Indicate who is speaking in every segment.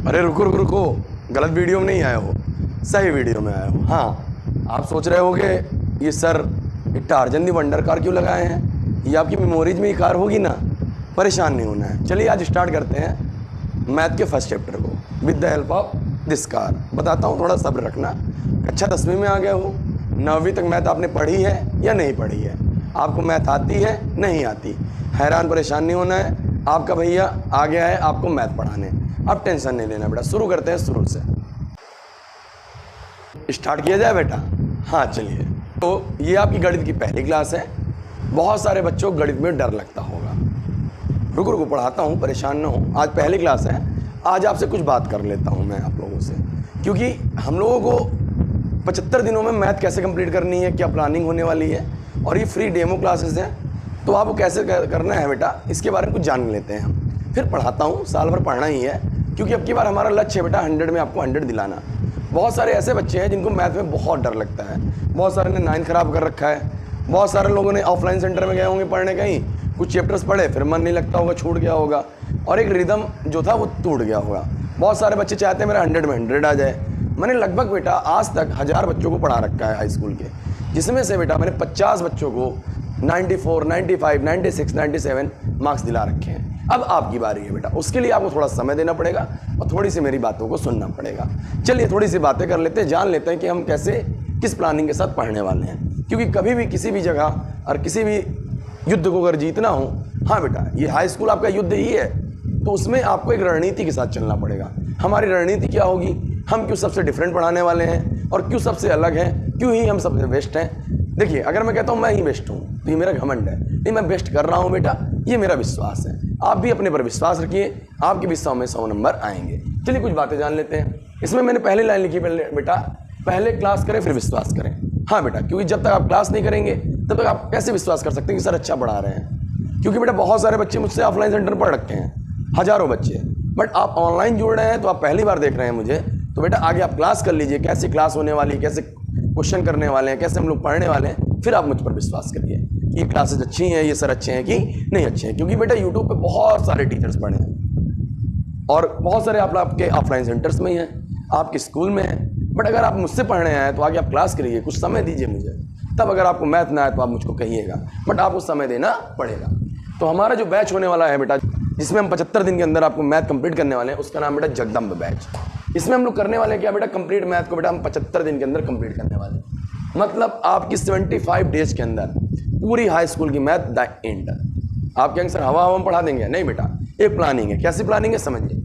Speaker 1: अरे रुको रुको रुको, गलत वीडियो में नहीं आए हो, सही वीडियो में आए हो। हाँ, आप सोच रहे होगे ये सर एक टार्जन दी वंडर कार क्यों लगाए हैं, ये आपकी मेमोरीज में ये कार होगी ना। परेशान नहीं होना है। चलिए आज स्टार्ट करते हैं मैथ के फर्स्ट चैप्टर को with the help of this car. बताता हूँ, थोड़ा सब्र रखना। कक्षा 10वीं में आ गए हो, 9वीं तक मैथ आपने पढ़ी है या नहीं पढ़ी है, आपको मैथ आती है नहीं आती, हैरान परेशान नहीं होना है। आपका भैया आ गया है आपको मैथ पढ़ाने, अब टेंशन नहीं लेना बेटा। शुरू करते हैं शुरू से। स्टार्ट किया जाए बेटा? हाँ चलिए। तो ये आपकी गणित की पहली क्लास है। बहुत सारे बच्चों को गणित में डर लगता होगा। रुको रुको पढ़ाता हूँ, परेशान ना हो। आज पहली क्लास है, आज आपसे कुछ बात कर लेता हूँ मैं आप लोगों से, क्योंकि हम लोगों को 75 दिनों में मैथ कैसे कंप्लीट करनी है, क्या प्लानिंग होने वाली है, और ये फ्री डेमो क्लासेस हैं, तो आपको कैसे करना है बेटा, इसके बारे में कुछ जान लेते हैं हम। फिर पढ़ाता हूँ, साल भर पढ़ना ही है, क्योंकि अब की बार हमारा लक्ष्य है बेटा 100 में आपको 100 दिलाना। बहुत सारे ऐसे बच्चे हैं जिनको मैथ में बहुत डर लगता है, बहुत सारे ने 9 खराब कर रखा है, बहुत सारे लोगों ने ऑफलाइन सेंटर में गए होंगे पढ़ने, कहीं कुछ चैप्टर्स पढ़े फिर मन नहीं लगता होगा, छूट गया होगा, और एक रिदम जो था वो टूट गया होगा। बहुत सारे बच्चे चाहते हैं मेरा 100 में 100 आ जाए। मैंने लगभग बेटा आज तक 1000 बच्चों को पढ़ा रखा है हाई स्कूल के, जिसमें से बेटा मैंने 50 बच्चों को 94, 95, 96, 97 मार्क्स दिला रखे हैं। अब आपकी बारी है बेटा, उसके लिए आपको थोड़ा समय देना पड़ेगा और थोड़ी सी मेरी बातों को सुनना पड़ेगा। चलिए थोड़ी सी बातें कर लेते हैं, जान लेते हैं कि हम कैसे किस प्लानिंग के साथ पढ़ने वाले हैं। क्योंकि कभी भी किसी भी जगह और किसी भी युद्ध को अगर जीतना हो, हाँ बेटा ये हाई स्कूल आपका युद्ध ही है, तो उसमें आपको एक रणनीति के साथ चलना पड़ेगा। हमारी रणनीति क्या होगी, हम क्यों सबसे डिफरेंट पढ़ाने वाले हैं और क्यों सबसे अलग हैं, क्यों ही हम सबसे बेस्ट हैं। देखिए अगर मैं कहता हूँ मैं ही बेस्ट हूँ तो ये मेरा घमंड है, नहीं मैं बेस्ट कर रहा हूँ बेटा, ये मेरा विश्वास है। आप भी अपने पर विश्वास रखिए, आपके भी 100 में 100 नंबर आएंगे। चलिए कुछ बातें जान लेते हैं। इसमें मैंने पहले लाइन लिखी बेटा, पहले क्लास करें फिर विश्वास करें। हाँ बेटा, क्योंकि जब तक आप क्लास नहीं करेंगे तब तक आप कैसे विश्वास कर सकते हैं कि सर अच्छा पढ़ा रहे हैं। क्योंकि बेटा बहुत सारे बच्चे मुझसे ऑफलाइन सेंटर पढ़ रखे हैं, हज़ारों बच्चे, बट आप ऑनलाइन जुड़ रहे हैं तो आप पहली बार देख रहे हैं मुझे, तो बेटा आगे आप क्लास कर लीजिए, कैसी क्लास होने वाली है, कैसे क्वेश्चन करने वाले हैं, कैसे हम लोग पढ़ने वाले हैं, फिर आप मुझ पर विश्वास करिए कि ये क्लासेज अच्छी हैं, ये सर अच्छे हैं कि नहीं अच्छे हैं। क्योंकि बेटा यूट्यूब पे बहुत सारे टीचर्स पढ़े हैं और बहुत सारे आप आपके ऑफलाइन सेंटर्स में ही हैं, आपके स्कूल में हैं, बट अगर आप मुझसे पढ़ने आए तो आगे आप क्लास करिए, कुछ समय दीजिए मुझे, तब अगर आपको मैथ ना आए तो आप मुझको कहिएगा, बट आपको समय देना पड़ेगा। तो हमारा जो बैच होने वाला है बेटा, जिसमें हम 75 दिन के अंदर आपको मैथ कंप्लीट करने वाले हैं, उसका नाम बेटा जगदम्ब बैच। इसमें हम लोग करने वाले हैं क्या बेटा, कंप्लीट मैथ को बेटा हम 75 दिन के अंदर कंप्लीट करने वाले हैं। मतलब आपकी 75 डेज के अंदर पूरी हाई स्कूल की मैथ द एंड। आप कहेंगे सर हवा हवा में पढ़ा देंगे, नहीं बेटा, एक प्लानिंग है। कैसी प्लानिंग है समझिए।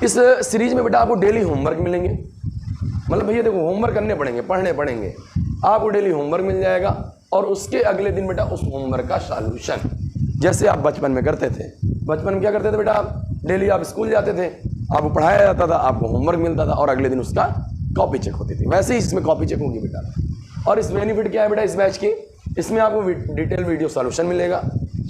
Speaker 1: इस सीरीज में बेटा आपको डेली होमवर्क मिलेंगे, मतलब भैया देखो होमवर्क करने पड़ेंगे, पढ़ने पड़ेंगे, आपको डेली होमवर्क मिल जाएगा, और उसके अगले दिन बेटा उस होमवर्क का सॉल्यूशन, जैसे आप बचपन में करते थे। बचपन में क्या करते थे बेटा, आप डेली आप स्कूल जाते थे, आपको पढ़ाया जाता था, आपको होमवर्क मिलता था और अगले दिन उसका कॉपी चेक होती थी। वैसे ही इसमें कॉपी चेक होगी बेटा। और इस बेनिफिट क्या है बेटा इस बैच की, इसमें आपको डिटेल वीडियो सॉल्यूशन मिलेगा,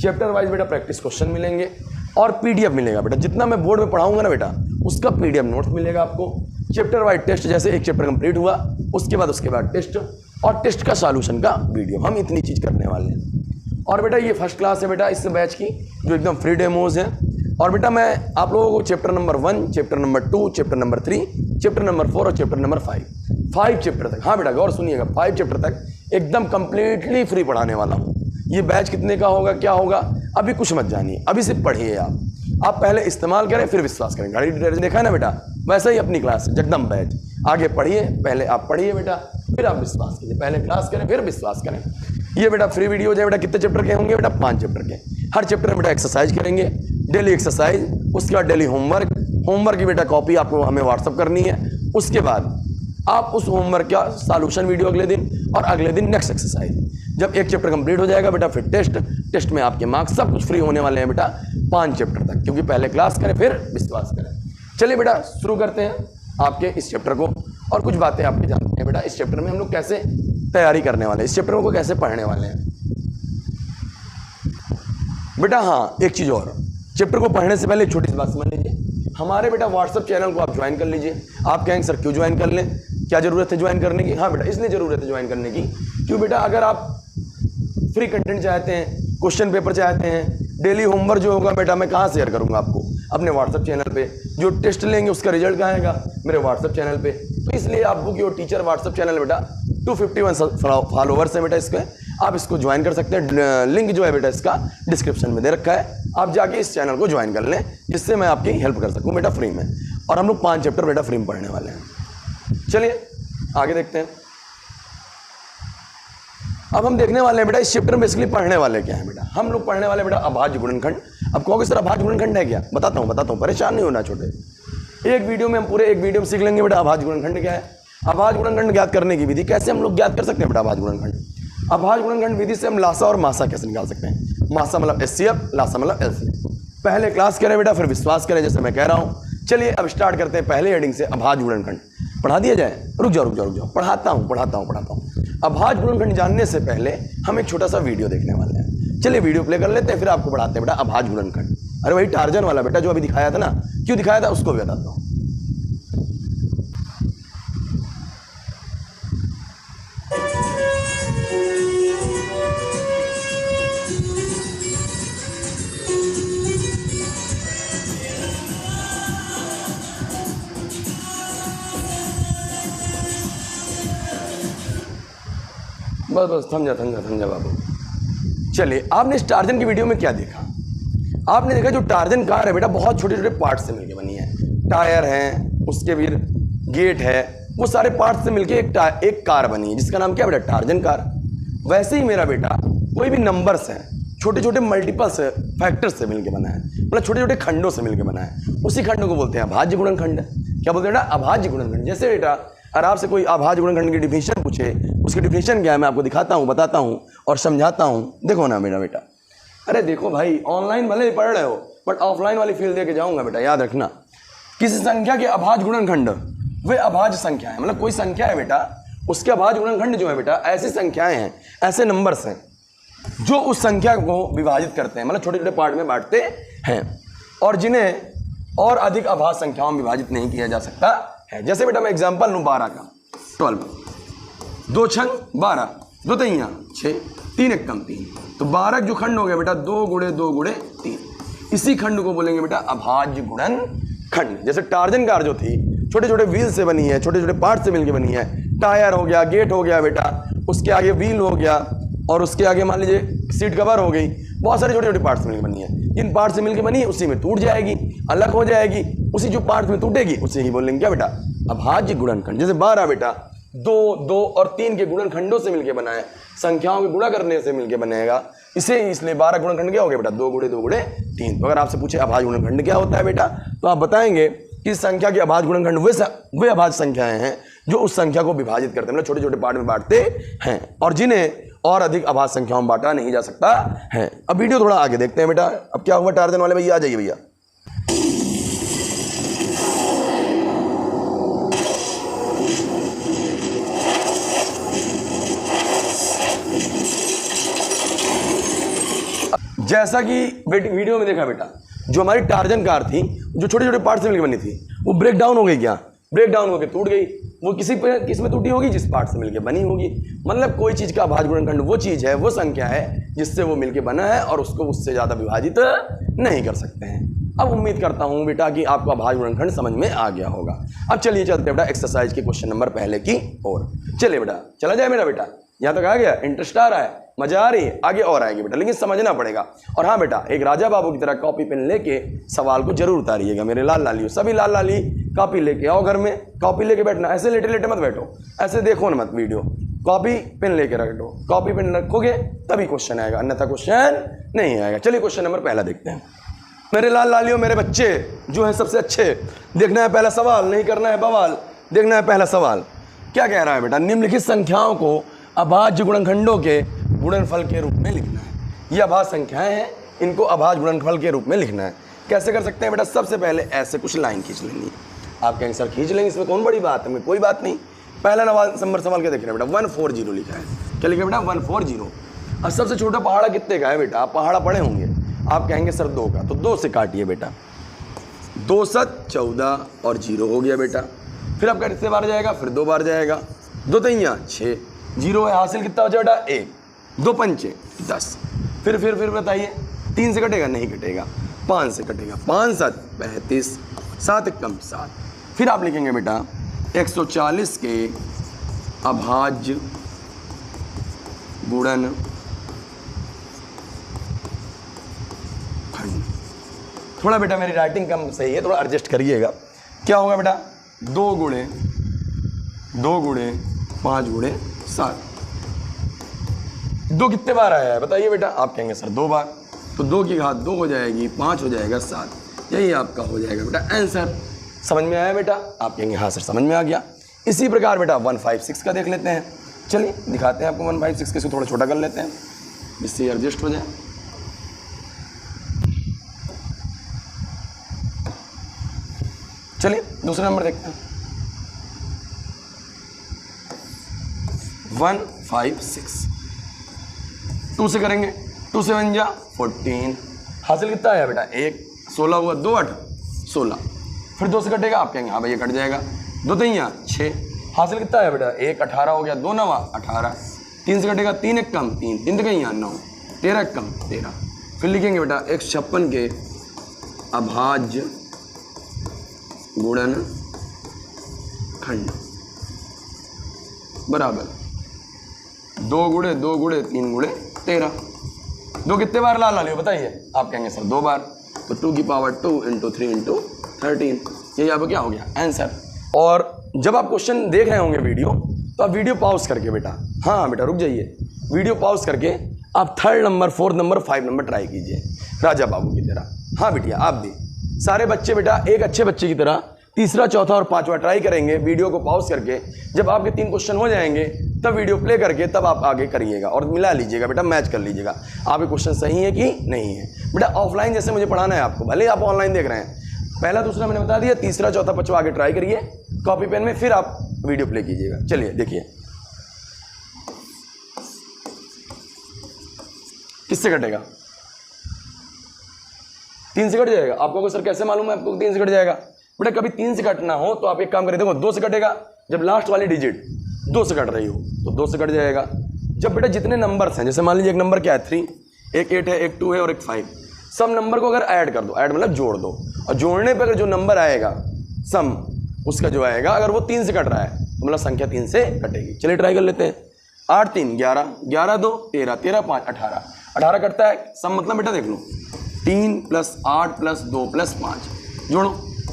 Speaker 1: चैप्टर वाइज बेटा प्रैक्टिस क्वेश्चन मिलेंगे, और पीडीएफ मिलेगा बेटा। जितना मैं बोर्ड में पढ़ाऊंगा ना बेटा, उसका पीडीएफ नोट्स मिलेगा आपको। चैप्टर वाइज टेस्ट, जैसे एक चैप्टर कंप्लीट हुआ उसके बाद टेस्ट, और टेस्ट का सॉल्यूशन का वीडियो, हम इतनी चीज़ करने वाले हैं। और बेटा ये फर्स्ट क्लास है बेटा इस बैच की, जो एकदम फ्री डेमोज हैं। और बेटा मैं आप लोगों को chapter number 1, chapter number 2, chapter number 3, chapter number 4 और चैप्टर नंबर 5 चैप्टर तक, हाँ बेटा गौर सुनिएगा, 5 चैप्टर तक एकदम कंप्लीटली फ्री पढ़ाने वाला हूँ। ये बैच कितने का होगा, क्या होगा, अभी कुछ मत जानिए, अभी सिर्फ पढ़िए। आप पहले इस्तेमाल करें फिर विश्वास करें। गाड़ी डिटेल्स देखा है ना बेटा, वैसा ही अपनी क्लास है जगदम्ब बैच। आगे पढ़िए, पहले आप पढ़िए बेटा, फिर आप विश्वास कीजिए। पहले क्लास करें फिर विश्वास करें। ये बेटा फ्री वीडियो है बेटा, कितने चैप्टर के होंगे बेटा, 5 चैप्टर के। हर चैप्टर में बेटा एक्सरसाइज करेंगे, डेली एक्सरसाइज, उसके बाद डेली होमवर्क की बेटा कॉपी आपको हमें व्हाट्सअप करनी है। उसके बाद आप उस होमवर्क का सॉल्यूशन वीडियो अगले दिन, और अगले दिन नेक्स्ट एक्सरसाइज। जब एक चैप्टर कंप्लीट हो जाएगा बेटा फिर टेस्ट में आपके मार्क्स सब कुछ फ्री होने वाले हैं बेटा 5 चैप्टर तक, क्योंकि पहले क्लास करें फिर विश्वास करें। चलिए बेटा शुरू करते हैं आपके इस चैप्टर को, और कुछ बातें आपके जानते हैं बेटा इस चैप्टर में हम लोग कैसे तैयारी करने वाले हैं, इस चैप्टर को कैसे पढ़ने वाले हैं बेटा। हाँ एक चीज़ और, चैप्टर को पढ़ने से पहले एक छोटी सी बात समझ लीजिए। हमारे बेटा व्हाट्सएप चैनल को आप ज्वाइन कर लीजिए। आप कहेंगे सर क्यों ज्वाइन कर लें, क्या ज़रूरत है ज्वाइन करने की? हाँ बेटा इसलिए ज़रूरत है ज्वाइन करने की, क्यों बेटा अगर आप फ्री कंटेंट चाहते हैं, क्वेश्चन पेपर चाहते हैं, डेली होमवर्क जो होगा बेटा मैं कहाँ शेयर करूँगा आपको? अपने व्हाट्सअप चैनल पे। जो टेस्ट लेंगे उसका रिजल्ट कहाँ आएगा? मेरे व्हाट्सअप चैनल पे। तो इसलिए आप book your teacher WhatsApp channel बेटा 251 फॉलोवर्स है बेटा इसके, आप इसको ज्वाइन कर सकते हैं। लिंक जो है बेटा इसका डिस्क्रिप्शन में दे रखा है, आप जाके इस चैनल को ज्वाइन कर लें, जिससे मैं आपकी हेल्प कर सकूँ बेटा फ्री में। और हम लोग 5 चैप्टर बेटा फ्री में पढ़ने वाले हैं। चलिए आगे देखते हैं। अब हम देखने वाले हैं बेटा इस चैप्टर में बेसिकली पढ़ने वाले क्या है बेटा। हम लोग पढ़ने वाले बेटा अभाज्य गुणनखंड। अब कहोगे सर अभाज्य गुणनखंड है क्या? बताता हूँ, परेशान नहीं होना छोटे। एक वीडियो में हम पूरे एक वीडियो में सीख लेंगे बेटा अभाज्य गुणनखंड क्या है, अभाज्य गुणनखंड ज्ञात करने की विधि, कैसे हम लोग ज्ञात कर सकते हैं बेटा अभाज्य गुणनखंड। अभाज्य गुणनखंड विधि से हम लासा और मासा कैसे निकाल सकते हैं। मासा मतलब HCF, लासा मतलब LCF। पहले क्लास करें बेटा, फिर विश्वास करें जैसे मैं कह रहा हूँ। चलिए अब स्टार्ट करते हैं पहले हेडिंग से, अभाज्य गुणनखंड। पढ़ा दिया जाए? रुक जाओ, पढ़ाता हूँ। अभाज्य गुणनखंड जानने से पहले हम एक छोटा सा वीडियो देखने वाले हैं। चलिए वीडियो प्ले कर लेते हैं, फिर आपको पढ़ाते हैं बेटा अभाज्य गुणनखंड। अरे वही टार्जन वाला बेटा जो अभी दिखाया था ना, क्यों दिखाया था उसको भी बताता हूँ। बस समझा बाबू। चलिए आपने इस टार्जन की वीडियो में क्या देखा? आपने देखा जो टार्जन कार है बेटा बहुत छोटे छोटे पार्ट से मिलकर बनी है। टायर है, उसके फिर गेट है, वो सारे पार्ट से मिलकर एक कार बनी है, जिसका नाम क्या है बेटा? Torsion car. वैसे ही मेरा बेटा कोई भी नंबर्स है छोटे छोटे मल्टीपल्स फैक्टर्स से मिलकर बना है, मतलब छोटे छोटे खंडों से मिलकर बना है। उसी खंडों को बोलते हैं अभाज्य गुणनखंड। क्या बोलते हैं बेटा? अभाज्य गुणनखंड। जैसे बेटा अगर आपसे कोई अभाज्य गुणनखंड की डिफिनेशन पूछे, उसकी डिफिनेशन क्या है मैं आपको दिखाता हूँ, बताता हूँ और समझाता हूँ। देखो ना मेरा बेटा, अरे देखो भाई, ऑनलाइन भले ही पढ़ रहे हो बट ऑफलाइन वाली फील दे के जाऊँगा बेटा, याद रखना। किसी संख्या के अभाज्य गुणनखंड वे अभाज्य संख्या है, मतलब कोई संख्या है बेटा उसके अभाज्य गुणनखंड जो है बेटा ऐसी संख्याएं हैं, ऐसे नंबर्स हैं जो उस संख्या को विभाजित करते हैं, मतलब छोटे छोटे पार्ट में बांटते हैं और जिन्हें और अधिक अभाज्य संख्याओं में विभाजित नहीं किया जा सकता है। जैसे बेटा मैं एग्जांपल लूं 12 का, 12, 2 छंग 12, 2 तियां 6, 3 एकम 3, तो 12 जो खंड हो गया बेटा 2 गुणे 2 गुणे 3, इसी खंड को बोलेंगे बेटा अभाज्य गुणनखंड। जैसे टार्जन कार जो थी छोटे छोटे व्हील से बनी है, छोटे छोटे पार्ट से मिलकर बनी है। टायर हो गया, गेट हो गया बेटा, उसके आगे व्हील हो गया और उसके आगे मान लीजिए सीट कवर हो गई, बहुत सारे छोटे छोटे पार्ट्स मिलकर बनी है। जिन पार्ट से मिलकर बनी है उसी में टूट जाएगी, अलग हो जाएगी, उसी जो पार्ट में टूटेगी उसी की बोलेंगे क्या बेटा? अभाज्य गुणनखंड। जैसे 12 बेटा 2 और 3 के गुणनखंडों से मिलकर बना है, संख्याओं के गुणा करने से मिलकर बनेगा, इसे इसलिए 12 गुणनखंड क्या हो गया बेटा? 2 गुणे 2 गुणे 3। तो अगर आपसे पूछे अभाज्य गुणनखंड क्या होता है बेटा, तो आप बताएंगे कि संख्या के अभाज्य गुणनखंड वे अभाज्य संख्याएं हैं जो उस संख्या को विभाजित करते हैं, मतलब छोटे छोटे पार्ट में बांटते हैं और जिन्हें और अधिक अभाज्य संख्याओं में बांटा नहीं जा सकता है। अब वीडियो थोड़ा आगे देखते हैं बेटा। अब क्या हुआ टार्जन वाले भैया, आ जाइए भैया। जैसा कि वीडियो में देखा बेटा, जो हमारी टार्जन कार थी जो छोटे छोटे पार्ट से मिलकर बनी थी, वो ब्रेक डाउन हो गई। क्या ब्रेक डाउन होकर टूट गई? वो किस में टूटी होगी? जिस पार्ट से मिलकर बनी होगी। मतलब कोई चीज का अभाज्य गुणनखंड वो चीज है, वो संख्या है जिससे वो मिलकर बना है और उसको उससे ज्यादा विभाजित नहीं कर सकते हैं। अब उम्मीद करता हूं बेटा कि आपको अभाज्य गुणनखंड समझ में आ गया होगा। अब चलिए चलते हैं बेटा एक्सरसाइज के क्वेश्चन नंबर पहले की ओर। चलिए बेटा चला जाए मेरा बेटा, यहाँ तक आ गया? इंटरेस्ट आ रहा है, मजा आ रही है? आगे और आएगी बेटा, लेकिन समझना पड़ेगा। और हाँ बेटा, एक राजा बाबू की तरह कॉपी पेन लेके सवाल को जरूर उतारिएगा मेरे लाल लालियों। सभी लाल लाली कॉपी लेके आओ घर में, कॉपी लेके बैठना, ऐसे लेटे लेटे मत बैठो, ऐसे देखो ना मत वीडियो, कॉपी पेन लेके रखो। कॉपी पेन रखोगे तभी क्वेश्चन आएगा, अन्यथा क्वेश्चन नहीं आएगा। चलिए क्वेश्चन नंबर पहला देखते हैं। मेरे लाल लालियों, मेरे बच्चे जो हैं सबसे अच्छे, देखना है पहला सवाल, नहीं करना है बवाल। देखना है पहला सवाल क्या कह रहा है बेटा? निम्नलिखित संख्याओं को अभाज्य गुणनखंडों के गुणनफल के रूप में लिखना है। ये अभाज्य संख्याएं हैं, इनको अभाज्य गुणनफल के रूप में लिखना है। कैसे कर सकते हैं बेटा? सबसे पहले ऐसे कुछ लाइन खींच लेनी है। आप कहेंगे सर खींच लेंगे, इसमें कौन बड़ी बात है? कोई बात नहीं। पहला नंबर सवाल क्या देख रहे हैं बेटा? 140 लिखा है। क्या लिखा बेटा? 140। और सबसे छोटा पहाड़ा कितने का है बेटा? आप पहाड़ा पढ़े होंगे। आप कहेंगे सर 2 का, तो 2 से काटिए बेटा। 2 7 14 और 0 हो गया बेटा। फिर आपका कितने बार जाएगा? फिर 2 बार जाएगा। 2 तियां 6, 0 है, हासिल कितना हो जाएगा बेटा? 1, 2 पंचे 10। फिर बताइए, 3 से कटेगा? नहीं कटेगा। 5 से कटेगा, 5 7 35, 7 कम 7। फिर आप लिखेंगे बेटा 140 के अभाज्य गुणन खंड। थोड़ा बेटा मेरी राइटिंग कम सही है, थोड़ा एडजस्ट करिएगा। क्या होगा बेटा 2 गुणे 5 गुणे 7। 2 कितने बार आया है बताइए बेटा, आप कहेंगे सर 2 बार, तो 2 की घात 2 हो जाएगी, 5 हो जाएगा 7। यही आपका हो जाएगा बेटा आंसर। समझ में आया बेटा? आप कहेंगे हाँ सर समझ में आ गया। इसी प्रकार बेटा 156 का देख लेते हैं। चलिए दिखाते हैं आपको 156 के, इसको थोड़ा छोटा कर लेते हैं जिससे एडजस्ट हो जाए। चलिए दूसरा नंबर देखते हैं 156। 2 से करेंगे, 2 से 1 जा 14। हासिल कितना आया बेटा 1, 16 हुआ, 2 8 16। फिर 2 से कटेगा, आप कहेंगे हाँ भैया कट जाएगा, 2 3 6। हासिल कितना आया बेटा 1 18 हो गया, 2 9 18। 3 से कटेगा, 3 1 कम 3, 3 तो कहीं 9, 13 1 कम 13। फिर लिखेंगे बेटा 156 के अभाज्य गुणन खंड बराबर 2 गुणे 2 गुणे 3 गुणे 13। 2 कितने बार ला लियो बताइए? आप कहेंगे सर 2 बार, तो 2 की पावर 2 इंटू 3 इंटू 13। यही आपको क्या हो गया आंसर। और जब आप क्वेश्चन देख रहे होंगे वीडियो, तो आप वीडियो पॉज करके बेटा, हाँ बेटा रुक जाइए, वीडियो पॉज करके आप 3rd number 4th number 5 number try कीजिए राजा बाबू की तरह। हाँ बेटिया आप भी सारे बच्चे बेटा एक अच्छे बच्चे की तरह तीसरा चौथा और 5वां ट्राई करेंगे वीडियो को पॉज करके। जब आपके 3 क्वेश्चन हो जाएंगे तब वीडियो प्ले करके तब आप आगे करिएगा और मिला लीजिएगा बेटा, मैच कर लीजिएगा आपके क्वेश्चन सही है कि नहीं है। बेटा ऑफलाइन जैसे मुझे पढ़ाना है आपको, भले आप ऑनलाइन देख रहे हैं, पहला दूसरा मैंने बता दिया, तीसरा चौथा 5वां आगे ट्राई करिए कॉपी पेन में, फिर आप वीडियो प्ले कीजिएगा। चलिए देखिए किससे कटेगा? 3 से कट जाएगा। आपको सर कैसे मालूम है आपको 3 से कट जाएगा? बेटा कभी 3 से कटना हो तो आप एक काम करें, देखो 2 से कटेगा, जब लास्ट वाली डिजिट 2 से कट रही हो तो 2 से कट जाएगा। जब बेटा जितने नंबर्स हैं, जैसे मान लीजिए एक नंबर क्या है 3, एक 8 है, एक 2 है और एक 5, सब नंबर को अगर ऐड कर दो, ऐड मतलब जोड़ दो, और जोड़ने पर अगर जो नंबर आएगा सम उसका जो आएगा, अगर वो 3 से कट रहा है तो मतलब संख्या 3 से कटेगी। चलिए ट्राई कर लेते हैं। 8 3 11, 11 2 13, 13 5 18, 18 कटता है। सम मतलब बेटा देख लो 3 + 8 + 2 + 5, जोड़ो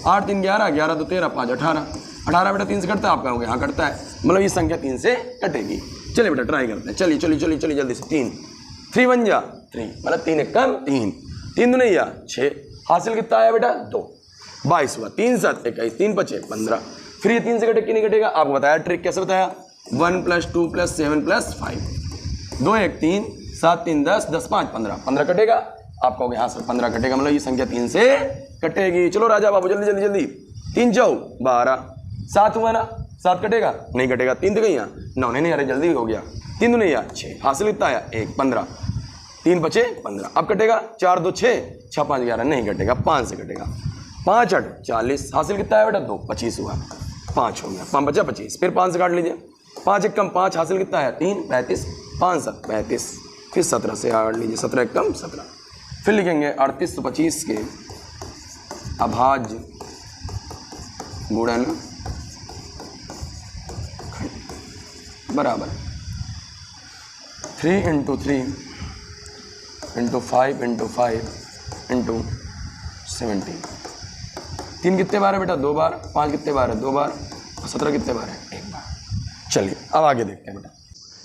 Speaker 1: 8 3 11, 11 2 13, 5 18, 18 बेटा 3 से कटता है, आप कहोगे हाँ कटता है, मतलब ये संख्या 3 से कटेगी। चलिए बेटा ट्राई करते हैं, चलिए चलिए चलिए चलिए जल्दी से। 3 3 1 जा 3, मतलब 3 1 कम 3, 3 2 नहीं या 6। हासिल कितना आया बेटा 2, 22 हुआ, 3 7 21, 3 5 15। फिर ये 3 से कटे कि नहीं कटेगा? आपको बताया ट्रिक, कैसे बताया? 1 + 2 + 7 + 5, 2 1 3, 7 3 10, 10 5 15, 15 कटेगा। आप कहोगे हाँ सर 15 कटेगा, मतलब ये संख्या 3 से कटेगी। चलो राजा बाबू जल्दी जल्दी जल्दी। 3 4 12, 7 हुआ ना, 7 कटेगा? नहीं कटेगा। 3 तो कहीं 9, नहीं अरे जल्दी हो गया, 3 2 नहीं 6। हासिल कितना आया 1 15, 3 5 15। अब कटेगा 4 2 6, 6 5 11, नहीं कटेगा, 5 से कटेगा। 5 8 40, हासिल कितना आया बेटा 2, 25 हुआ, 5 हो गया, 5 बचा 25। फिर 5 से काट लीजिए, 5 1 कम 5, हासिल कितना है 3 35, 5 7 35। फिर 17 से काट लीजिए, 17 1 कम 17। फिर लिखेंगे 38 तो 25 के अभाज्य गुणन बराबर 3 × 3 × 5 × 5 × 17। 3 कितने बार है बेटा? 2 बार। 5 कितने बार है? 2 बार। और 17 कितने बार है? 1 बार। चलिए अब आगे देखते हैं बेटा।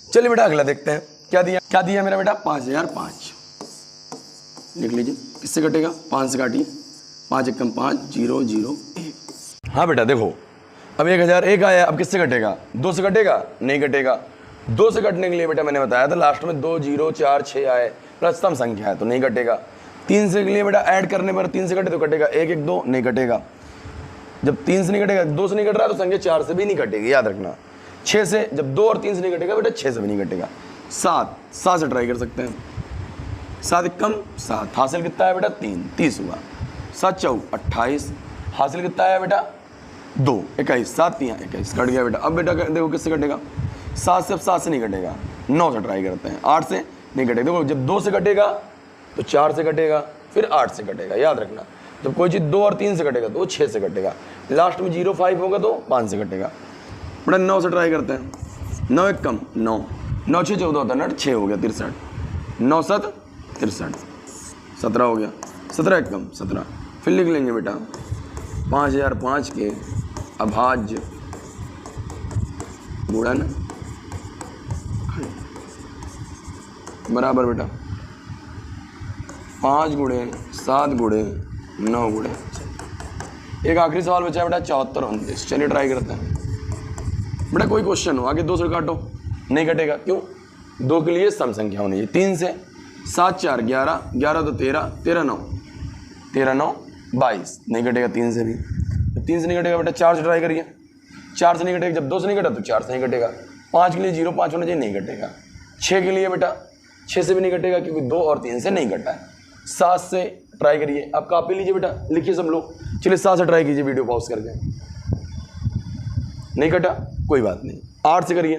Speaker 1: चलिए बेटा अगला देखते हैं क्या दिया मेरा बेटा 5005। लिख लीजिए किससे कटेगा? 5 से काटिए, 5 1 कम 5 0 0 1। हाँ बेटा देखो अब 1001 आया, अब किससे कटेगा? 2 से कटेगा? नहीं कटेगा। 2 से कटने के लिए बेटा मैंने बताया था लास्ट में 2 0 4 6 आए, प्लस सम संख्या है तो नहीं कटेगा। 3 से के लिए बेटा ऐड करने पर 3 से कटे तो कटेगा, 1 1 2 नहीं कटेगा। जब 3 से नहीं कटेगा, 2 से नहीं कट रहा तो संख्या 4 से भी नहीं कटेगी, याद रखना। 6 से, जब 2 और 3 से नहीं कटेगा बेटा 6 से भी नहीं कटेगा। 7 से ट्राई कर सकते हैं, 7 1 कम 7। हासिल कितना है बेटा 3, 30 हुआ। 7 4 28, हासिल कितना है बेटा 2 21, 7 3 21 कट गया बेटा। अब बेटा देखो किससे कटेगा? 7 से, अब 7 से नहीं कटेगा, 9 से ट्राई करते हैं। 8 से नहीं कटेगा। देखो जब 2 से कटेगा तो 4 से कटेगा, फिर 8 से कटेगा, याद रखना। जब कोई चीज़ 2 और 3 से कटेगा तो वो 6 से कटेगा, लास्ट में 0 5 होगा तो 5 से कटेगा। बड़ा 9 से ट्राई करते हैं। 9 एक कम 9, 9 6 14 होता है ना, 6 हो गया 63, 9 7 63, 17 हो गया, 17 एक कम 17। फिर लिख लेंगे बेटा 5005 के अभाज्य गुणन बराबर बेटा 5 गुणे 7 गुणे 9 गुणे। एक आखिरी सवाल बचा है बेटा 74 29। चलिए ट्राई करते हैं बेटा। कोई क्वेश्चन हो आगे 2 से काटो, नहीं कटेगा, क्यों? 2 के लिए सम संख्या होनी है। 3 से 7 4 11, 11 तो 13, 13 9 22, नहीं कटेगा 3 से भी। जब 3 से नहीं कटेगा बेटा 4 से ट्राई करिए, 4 से नहीं कटेगा। जब 2 से नहीं कटा तो 4 से नहीं कटेगा। 5 के लिए 0 5 होना चाहिए, नहीं कटेगा। 6 के लिए बेटा 6 से भी नहीं कटेगा क्योंकि 2 और 3 से नहीं कटा है। 7 से ट्राई करिए, आप कॉपी लीजिए बेटा, लिखिए सब लोग। चलिए 7 से ट्राई कीजिए वीडियो पॉज करके, नहीं कटा कोई बात नहीं। 8 से करिए,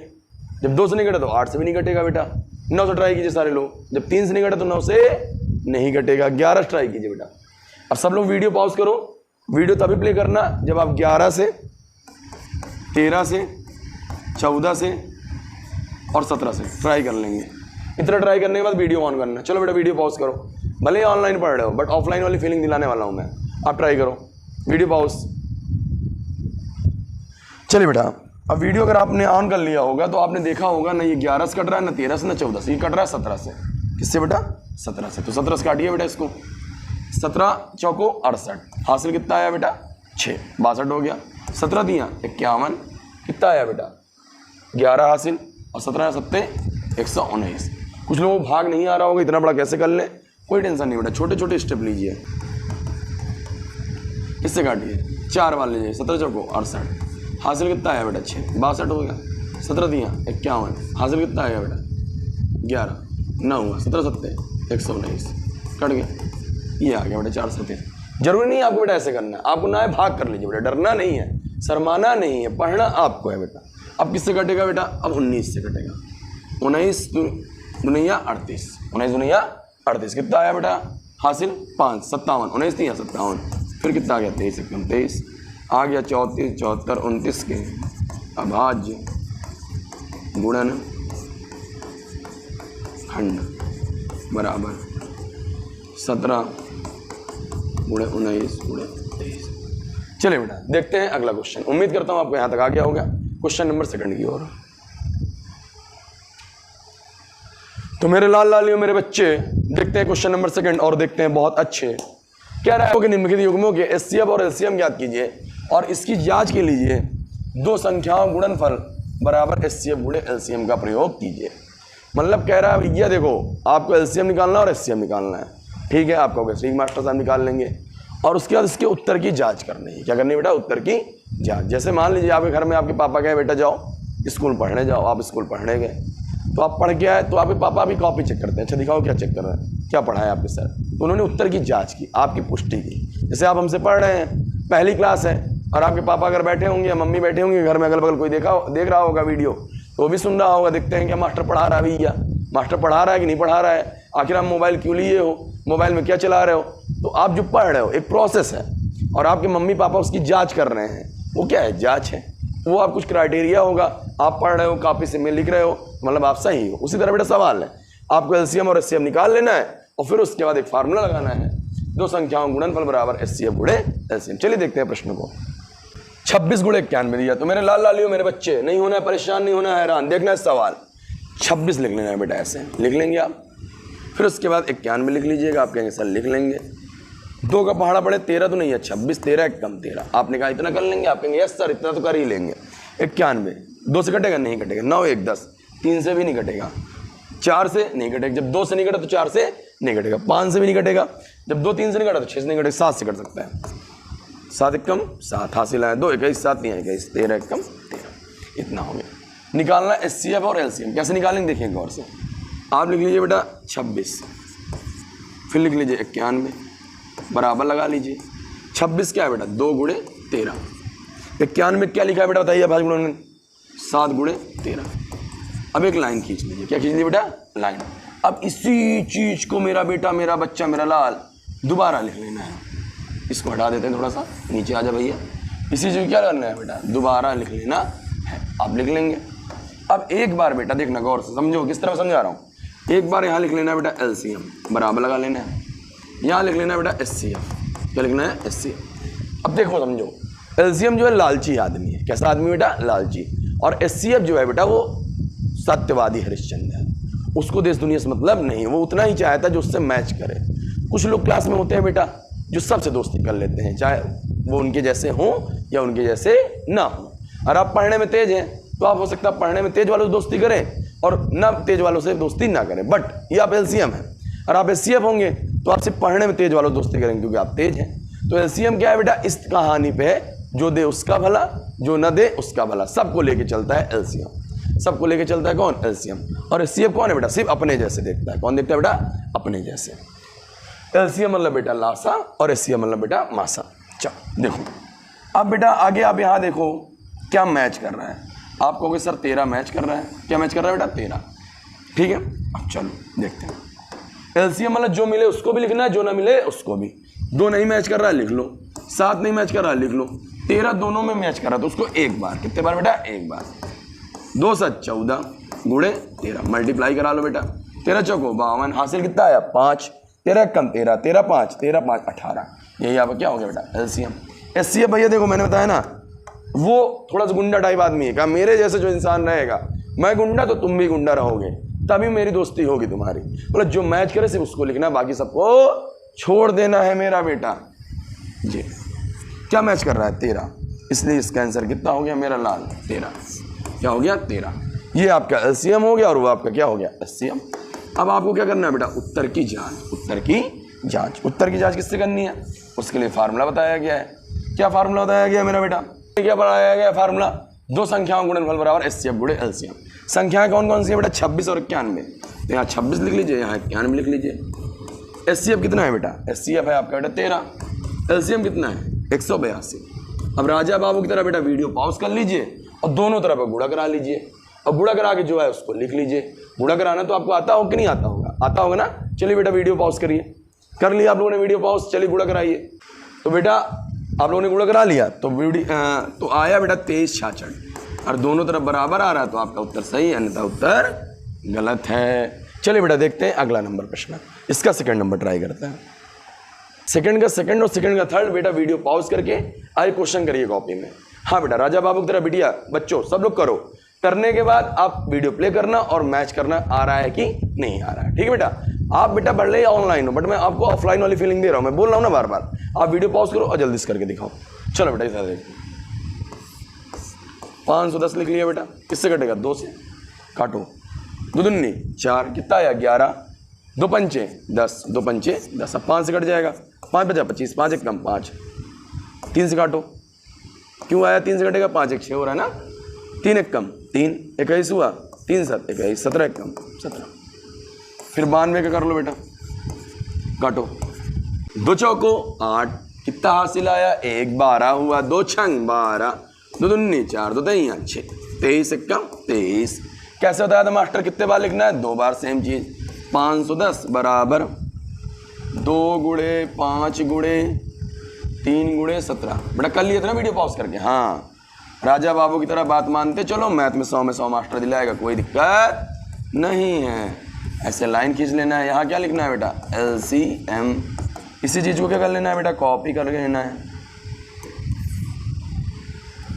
Speaker 1: जब 2 से नहीं कटा तो 8 से भी नहीं कटेगा बेटा। 9 से ट्राई कीजिए सारे लोग, जब 3 से नहीं कटा तो 9 से नहीं कटेगा। 11 से ट्राई कीजिए बेटा। अब सब लोग वीडियो पॉज करो, वीडियो तभी प्ले करना जब आप 11 से 13 से 14 से और 17 से ट्राई कर लेंगे। इतना ट्राई करने के बाद वीडियो ऑन करना। चलो बेटा वीडियो पॉज करो, भले ही ऑनलाइन पढ़ रहे हो बट ऑफलाइन वाली फीलिंग दिलाने वाला हूं मैं। आप ट्राई करो, वीडियो पॉज। चलिए बेटा, अब वीडियो अगर आपने ऑन कर लिया होगा तो आपने देखा होगा ना ये 11 से कट रहा है, ना 13 से, ना 14 से, ये कट रहा है 17 से। किससे बेटा? 17 से। तो 17 से काटिए बेटा इसको। 17 चौको 68, हासिल कितना आया बेटा? 6, 62 हो गया। 17 दिया 51, कितना आया बेटा? 11 हासिल, और 17 7 119। कुछ लोगों को भाग नहीं आ रहा होगा, इतना बड़ा कैसे कर लें, कोई टेंशन नहीं बेटा, छोटे छोटे स्टेप लीजिए। इससे काटिए, 4 वाले लीजिए, 17 चौको 68, हासिल कितना आया बेटा? 6, 62 हो गया। 17 दिया 51, हासिल कितना आया बेटा? 11, 9 हुआ, 17 7 119, कट गया। ये आ गया बेटा 4 7। जरूरी नहीं आपको बेटा ऐसे करना है, आपको ना है भाग कर लीजिए बेटा, डरना नहीं है, शर्माना नहीं है, पढ़ना आपको है बेटा। अब किससे कटेगा बेटा? अब 19 से कटेगा। 19 दुनिया 38, 19 दुनिया 38, कितना आया बेटा? हासिल 5, 57, 19 दिया 57, फिर कितना आ गया? 23 एकदम 23 आ गया। 34 74 29 के अभाज्य गुणन खंड बराबर 17 गुणे 19 गुणे 23। चलिए बेटा देखते हैं अगला क्वेश्चन। उम्मीद करता हूं आपको यहां तक आ गया होगा। क्वेश्चन नंबर 2 की ओर। तो मेरे लाल लालियों मेरे बच्चे, देखते हैं क्वेश्चन नंबर 2 और देखते हैं बहुत अच्छे। क्या रहा है कि निम्नलिखित युग्मों के एचसीएफ और एलसीएम ज्ञात कीजिए और इसकी जांच के लिए 2 संख्याओं गुणनफल बराबर एचसीएफ गुणे एलसीएम का प्रयोग कीजिए। मतलब कह रहा है भैया देखो, आपको एलसीएम निकालना और एचसीएफ निकालना है, ठीक है। आपको वैसे ही मास्टर साहब निकाल लेंगे और उसके बाद इसके उत्तर की जांच करनी है। क्या करनी है बेटा? उत्तर की जांच। जैसे मान लीजिए आपके घर में आपके पापा कहे बेटा जाओ स्कूल पढ़ने जाओ, आप स्कूल पढ़ने गए, तो आप पढ़ के आए, तो आपके पापा भी कॉपी चेक करते हैं, अच्छा दिखाओ क्या चेक कर रहे हैं, क्या पढ़ा है आपके सर। तो उन्होंने उत्तर की जांच की, आपकी पुष्टि की। जैसे आप हमसे पढ़ रहे हैं, पहली क्लास है, और आपके पापा अगर बैठे होंगे या मम्मी बैठे होंगे घर में, अगल बगल कोई देख रहा होगा वीडियो, तो वो भी सुन रहा होगा। देखते हैं क्या मास्टर पढ़ा रहा है भैया, मास्टर पढ़ा रहा है कि नहीं पढ़ा रहा है, आखिर आप मोबाइल क्यों लिए हो, मोबाइल में क्या चला रहे हो। तो आप जो पढ़ रहे हो एक प्रोसेस है और आपके मम्मी पापा उसकी जांच कर रहे हैं। वो क्या है? जांच है। वो आप कुछ क्राइटेरिया होगा, आप पढ़ रहे हो, कॉपी से में लिख रहे हो, मतलब आप सही हो। उसी तरह बेटा सवाल है, आपको एलसीएम और एचसीएफ निकाल लेना है और फिर उसके बाद एक फार्मूला लगाना है, 2 संख्याओं गुणनफल बराबर एचसीएफ गुणे एलसीएम। चलिए देखते हैं प्रश्न को। 26 गुणे 91 दिया। तो मेरे लाल लालियों मेरे बच्चे, नहीं होना है परेशान, नहीं होना है हैरान, देखना है सवाल। 26 लिख लेना है बेटा, ऐसे लिख लेंगे आप। फिर उसके बाद 91 लिख लीजिएगा। आप कहेंगे सर लिख लेंगे, 2 का पहाड़ा पड़े 13 तो नहीं है, 26 13 एक कम 13। आपने कहा इतना कर लेंगे, आप कहेंगे यस सर इतना तो कर ही लेंगे। 91 2 से कटेगा? नहीं कटेगा। 9 1 10, 3 से भी नहीं कटेगा, 4 से नहीं कटेगा। जब 2 से नहीं कटा तो 4 से नहीं कटेगा, 5 से भी नहीं कटेगा। जब 2 3 से नहीं कटा तो 6 से नहीं कटेगा, 7 से कट सकता है। 7 एक कम 7 हासिल आए, 2 21 7 नहीं 21 13 एक कम 13, इतना हो गया। निकालना एचसीएफ और एलसीएम। कैसे निकालेंगे देखिए गौर से। आप लिख लीजिए बेटा 26, फिर लिख लीजिए 91, बराबर लगा लीजिए। 26 क्या है बेटा? 2 गुणे 13। 91 में क्या लिखा है बेटा बताइए? भाई 7 गुणे 13। अब एक लाइन खींच लीजिए। क्या खींच लीजिए बेटा? लाइन। अब इसी चीज को मेरा बेटा, मेरा बच्चा, मेरा लाल दोबारा लिख लेना है। इसको हटा देते हैं थोड़ा सा, नीचे आ जा भैया। इसी चीज़ क्या करना है बेटा, दोबारा लिख लेना है। आप लिख लेंगे। अब एक बार बेटा देखना गौर से, समझो किस तरह समझा रहा हूँ। एक बार यहाँ लिख लेना है बेटा LCM, बराबर लगा लेना है। यहाँ लिख लेना है बेटा SCF, क्या लिखना है SCF। अब देखो समझो, LCM जो है लालची आदमी है। कैसा आदमी बेटा, लालची। और SCF जो है बेटा वो सत्यवादी हरिश्चंद्र है। उसको देश दुनिया से मतलब नहीं, वो उतना ही चाहता है जो उससे मैच करे। कुछ लोग क्लास में होते हैं बेटा जो सबसे दोस्ती कर लेते हैं, चाहे वो उनके जैसे हों या उनके जैसे ना हो। और आप पढ़ने में तेज हैं तो आप हो सकता है पढ़ने में तेज वालों से दोस्ती करें और ना तेज वालों से दोस्ती ना करें, बट ये आप LCM हैं। और आप SCF होंगे तो आप सिर्फ पढ़ने में तेज वालों से दोस्ती करेंगे क्योंकि आप तेज हैं। तो LCM क्या है बेटा, इस कहानी पे है जो दे उसका भला, जो न दे उसका भला। सबको लेके चलता है LCM, सबको लेके चलता है कौन, LCM। और SCF कौन है बेटा, सिर्फ अपने जैसे देखता है। कौन देखता है बेटा, अपने जैसे। LCM मतलब बेटा लासा और SCF मतलब बेटा मासा। चलो देखो अब बेटा आगे आप यहाँ देखो क्या मैच कर रहा है। आप कहोगे सर 13 मैच कर रहा है। क्या मैच कर रहा है बेटा, 13। ठीक है, अब चलो देखते हैं। LCM मतलब जो मिले उसको भी लिखना है, जो ना मिले उसको भी। 2 नहीं मैच कर रहा है लिख लो, 7 नहीं मैच कर रहा है लिख लो, 13 दोनों में मैच कर रहा है तो उसको एक बार। कितने बार बेटा, एक बार। 2 7 14 गुणे 13, मल्टीप्लाई करा लो बेटा। 13 चौको 52, हासिल कितना आया 5, 13 कम 13, 13 5, 13 5 18। यही आपका क्या हो गया बेटा, LCM। SCF भैया देखो मैंने बताया ना, वो थोड़ा सा गुंडा टाइप आदमी है। कहा मेरे जैसे जो इंसान रहेगा, मैं गुंडा तो तुम भी गुंडा रहोगे, तभी मेरी दोस्ती होगी तुम्हारी। मतलब जो मैच करे सिर्फ उसको लिखना, बाकी सबको छोड़ देना है मेरा बेटा जी। क्या मैच कर रहा है, 13, इसलिए इसका आंसर कितना हो गया मेरा लाल, 13। क्या हो गया, 13। ये आपका LCM हो गया और वो आपका क्या हो गया, SCM। अब आपको क्या करना है बेटा, उत्तर की जांच। उत्तर की जांच, उत्तर की जांच किससे करनी है, उसके लिए फार्मूला बताया गया है। क्या फार्मूला बताया गया मेरा बेटा, क्या बताया गया फार्मूला, 2 संख्याओं गुणनफल बराबर SCF गुणे LCM। संख्याएं कौन कौन सी है बेटा, 26 और 91। तो यहाँ 26 लिख लीजिए, यहाँ 91 लिख लीजिए। SCF कितना है बेटा, SCF है आपका बेटा 13। LCM कितना है 182। अब राजा बाबू की तरह बेटा वीडियो पॉज कर लीजिए और दोनों तरफ गुणा करा लीजिए। और गुणा करा के जो है उसको लिख लीजिए। गुणा कराना तो आपको आता हो कि नहीं आता होगा, आता होगा ना। चलिए बेटा वीडियो पॉज करिए, कर लिया आप लोगों ने वीडियो पॉज, चलिए गुणा कराइए। तो बेटा आप लोगों ने गुणा करा लिया तो तो आया बेटा 2366 और दोनों तरफ बराबर आ रहा है तो आपका उत्तर सही है, अन्यथा उत्तर गलत है। चलिए बेटा देखते हैं अगला नंबर प्रश्न, इसका सेकंड नंबर ट्राई करते हैं। सेकंड का सेकंड और सेकंड का थर्ड बेटा वीडियो पॉज करके आगे क्वेश्चन करिए कॉपी में। हाँ बेटा राजा बाबू की तरह बिटिया बच्चों सब लोग करो। करने के बाद आप वीडियो प्ले करना और मैच करना आ रहा है कि नहीं आ रहा है। ठीक है बेटा, आप बेटा पढ़ ले या ऑनलाइन हो, बट मैं आपको ऑफलाइन वाली फीलिंग दे रहा हूँ, मैं बोल रहा हूँ ना बार बार। आप वीडियो पॉज करो और जल्दी से करके दिखाओ। चलो बेटा इधर देखो, 510 लिख लिया बेटा, किससे कटेगा 2 से, काटो। 2 दूनी 4, कितना आया 11, 2 पंचे 10, 2 पंचे 10। अब 5 से कट जाएगा, 5 बचा 25, 5 एक कम 5, 3 से काटो। क्यों आया 3 से कटेगा, 5 एक 6 हो रहा है ना, 3 एक कम 3, 21 हुआ, 3 7 21, 17 एक कम 17। फिर 92 का कर लो बेटा, काटो। 2 चौको 8, कितना हासिल आया 1, 12 हुआ, 2 छंग 12, 2 दूनी 4, 2 3 6, 23 एक कम 23। कैसे बताया था मास्टर, कितने बार लिखना है, 2 बार सेम चीज। 510 बराबर 2 गुणे 5 गुणे 3 गुणे 17। बेटा कर लिया था ना वीडियो पॉज करके। हाँ राजा बाबू की तरह बात मानते चलो, मैथ में 100 में 100 मास्टर दिलाएगा, कोई दिक्कत नहीं है। ऐसे लाइन खींच लेना है। यहाँ क्या लिखना है बेटा, LCM। इसी चीज को क्या कर लेना है बेटा, कॉपी कर लेना है।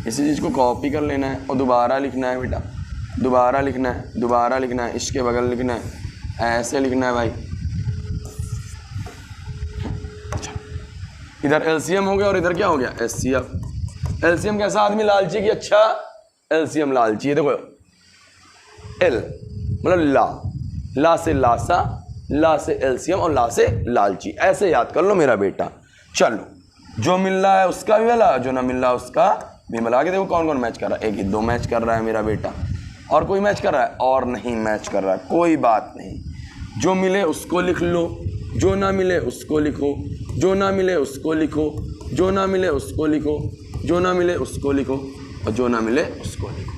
Speaker 1: इसी चीज को कॉपी कर लेना है और दोबारा लिखना है बेटा, दोबारा लिखना है, दोबारा लिखना है, इसके बगल लिखना है, ऐसे लिखना है भाई। इधर LCM हो गया और इधर क्या हो गया, SCF। LCM कैसा आदमी, लालची की। अच्छा LCM लालची है, देखो L मतलब ला से लासा, ला से LCM और ला से लालची। ऐसे याद कर लो मेरा बेटा। चलो जो मिल रहा है उसका भी मिला, जो ना मिल रहा है उसका भी मिला के देखो कौन कौन मैच कर रहा है। 1 ही 2 मैच कर रहा है मेरा बेटा, और कोई मैच कर रहा है और नहीं मैच कर रहा है, कोई बात नहीं। जो मिले उसको लिख लो, जो ना मिले उसको लिखो, जो ना मिले उसको लिखो, जो ना मिले उसको लिखो, जो ना मिले उसको लिखो और जो ना मिले उसको लिखो।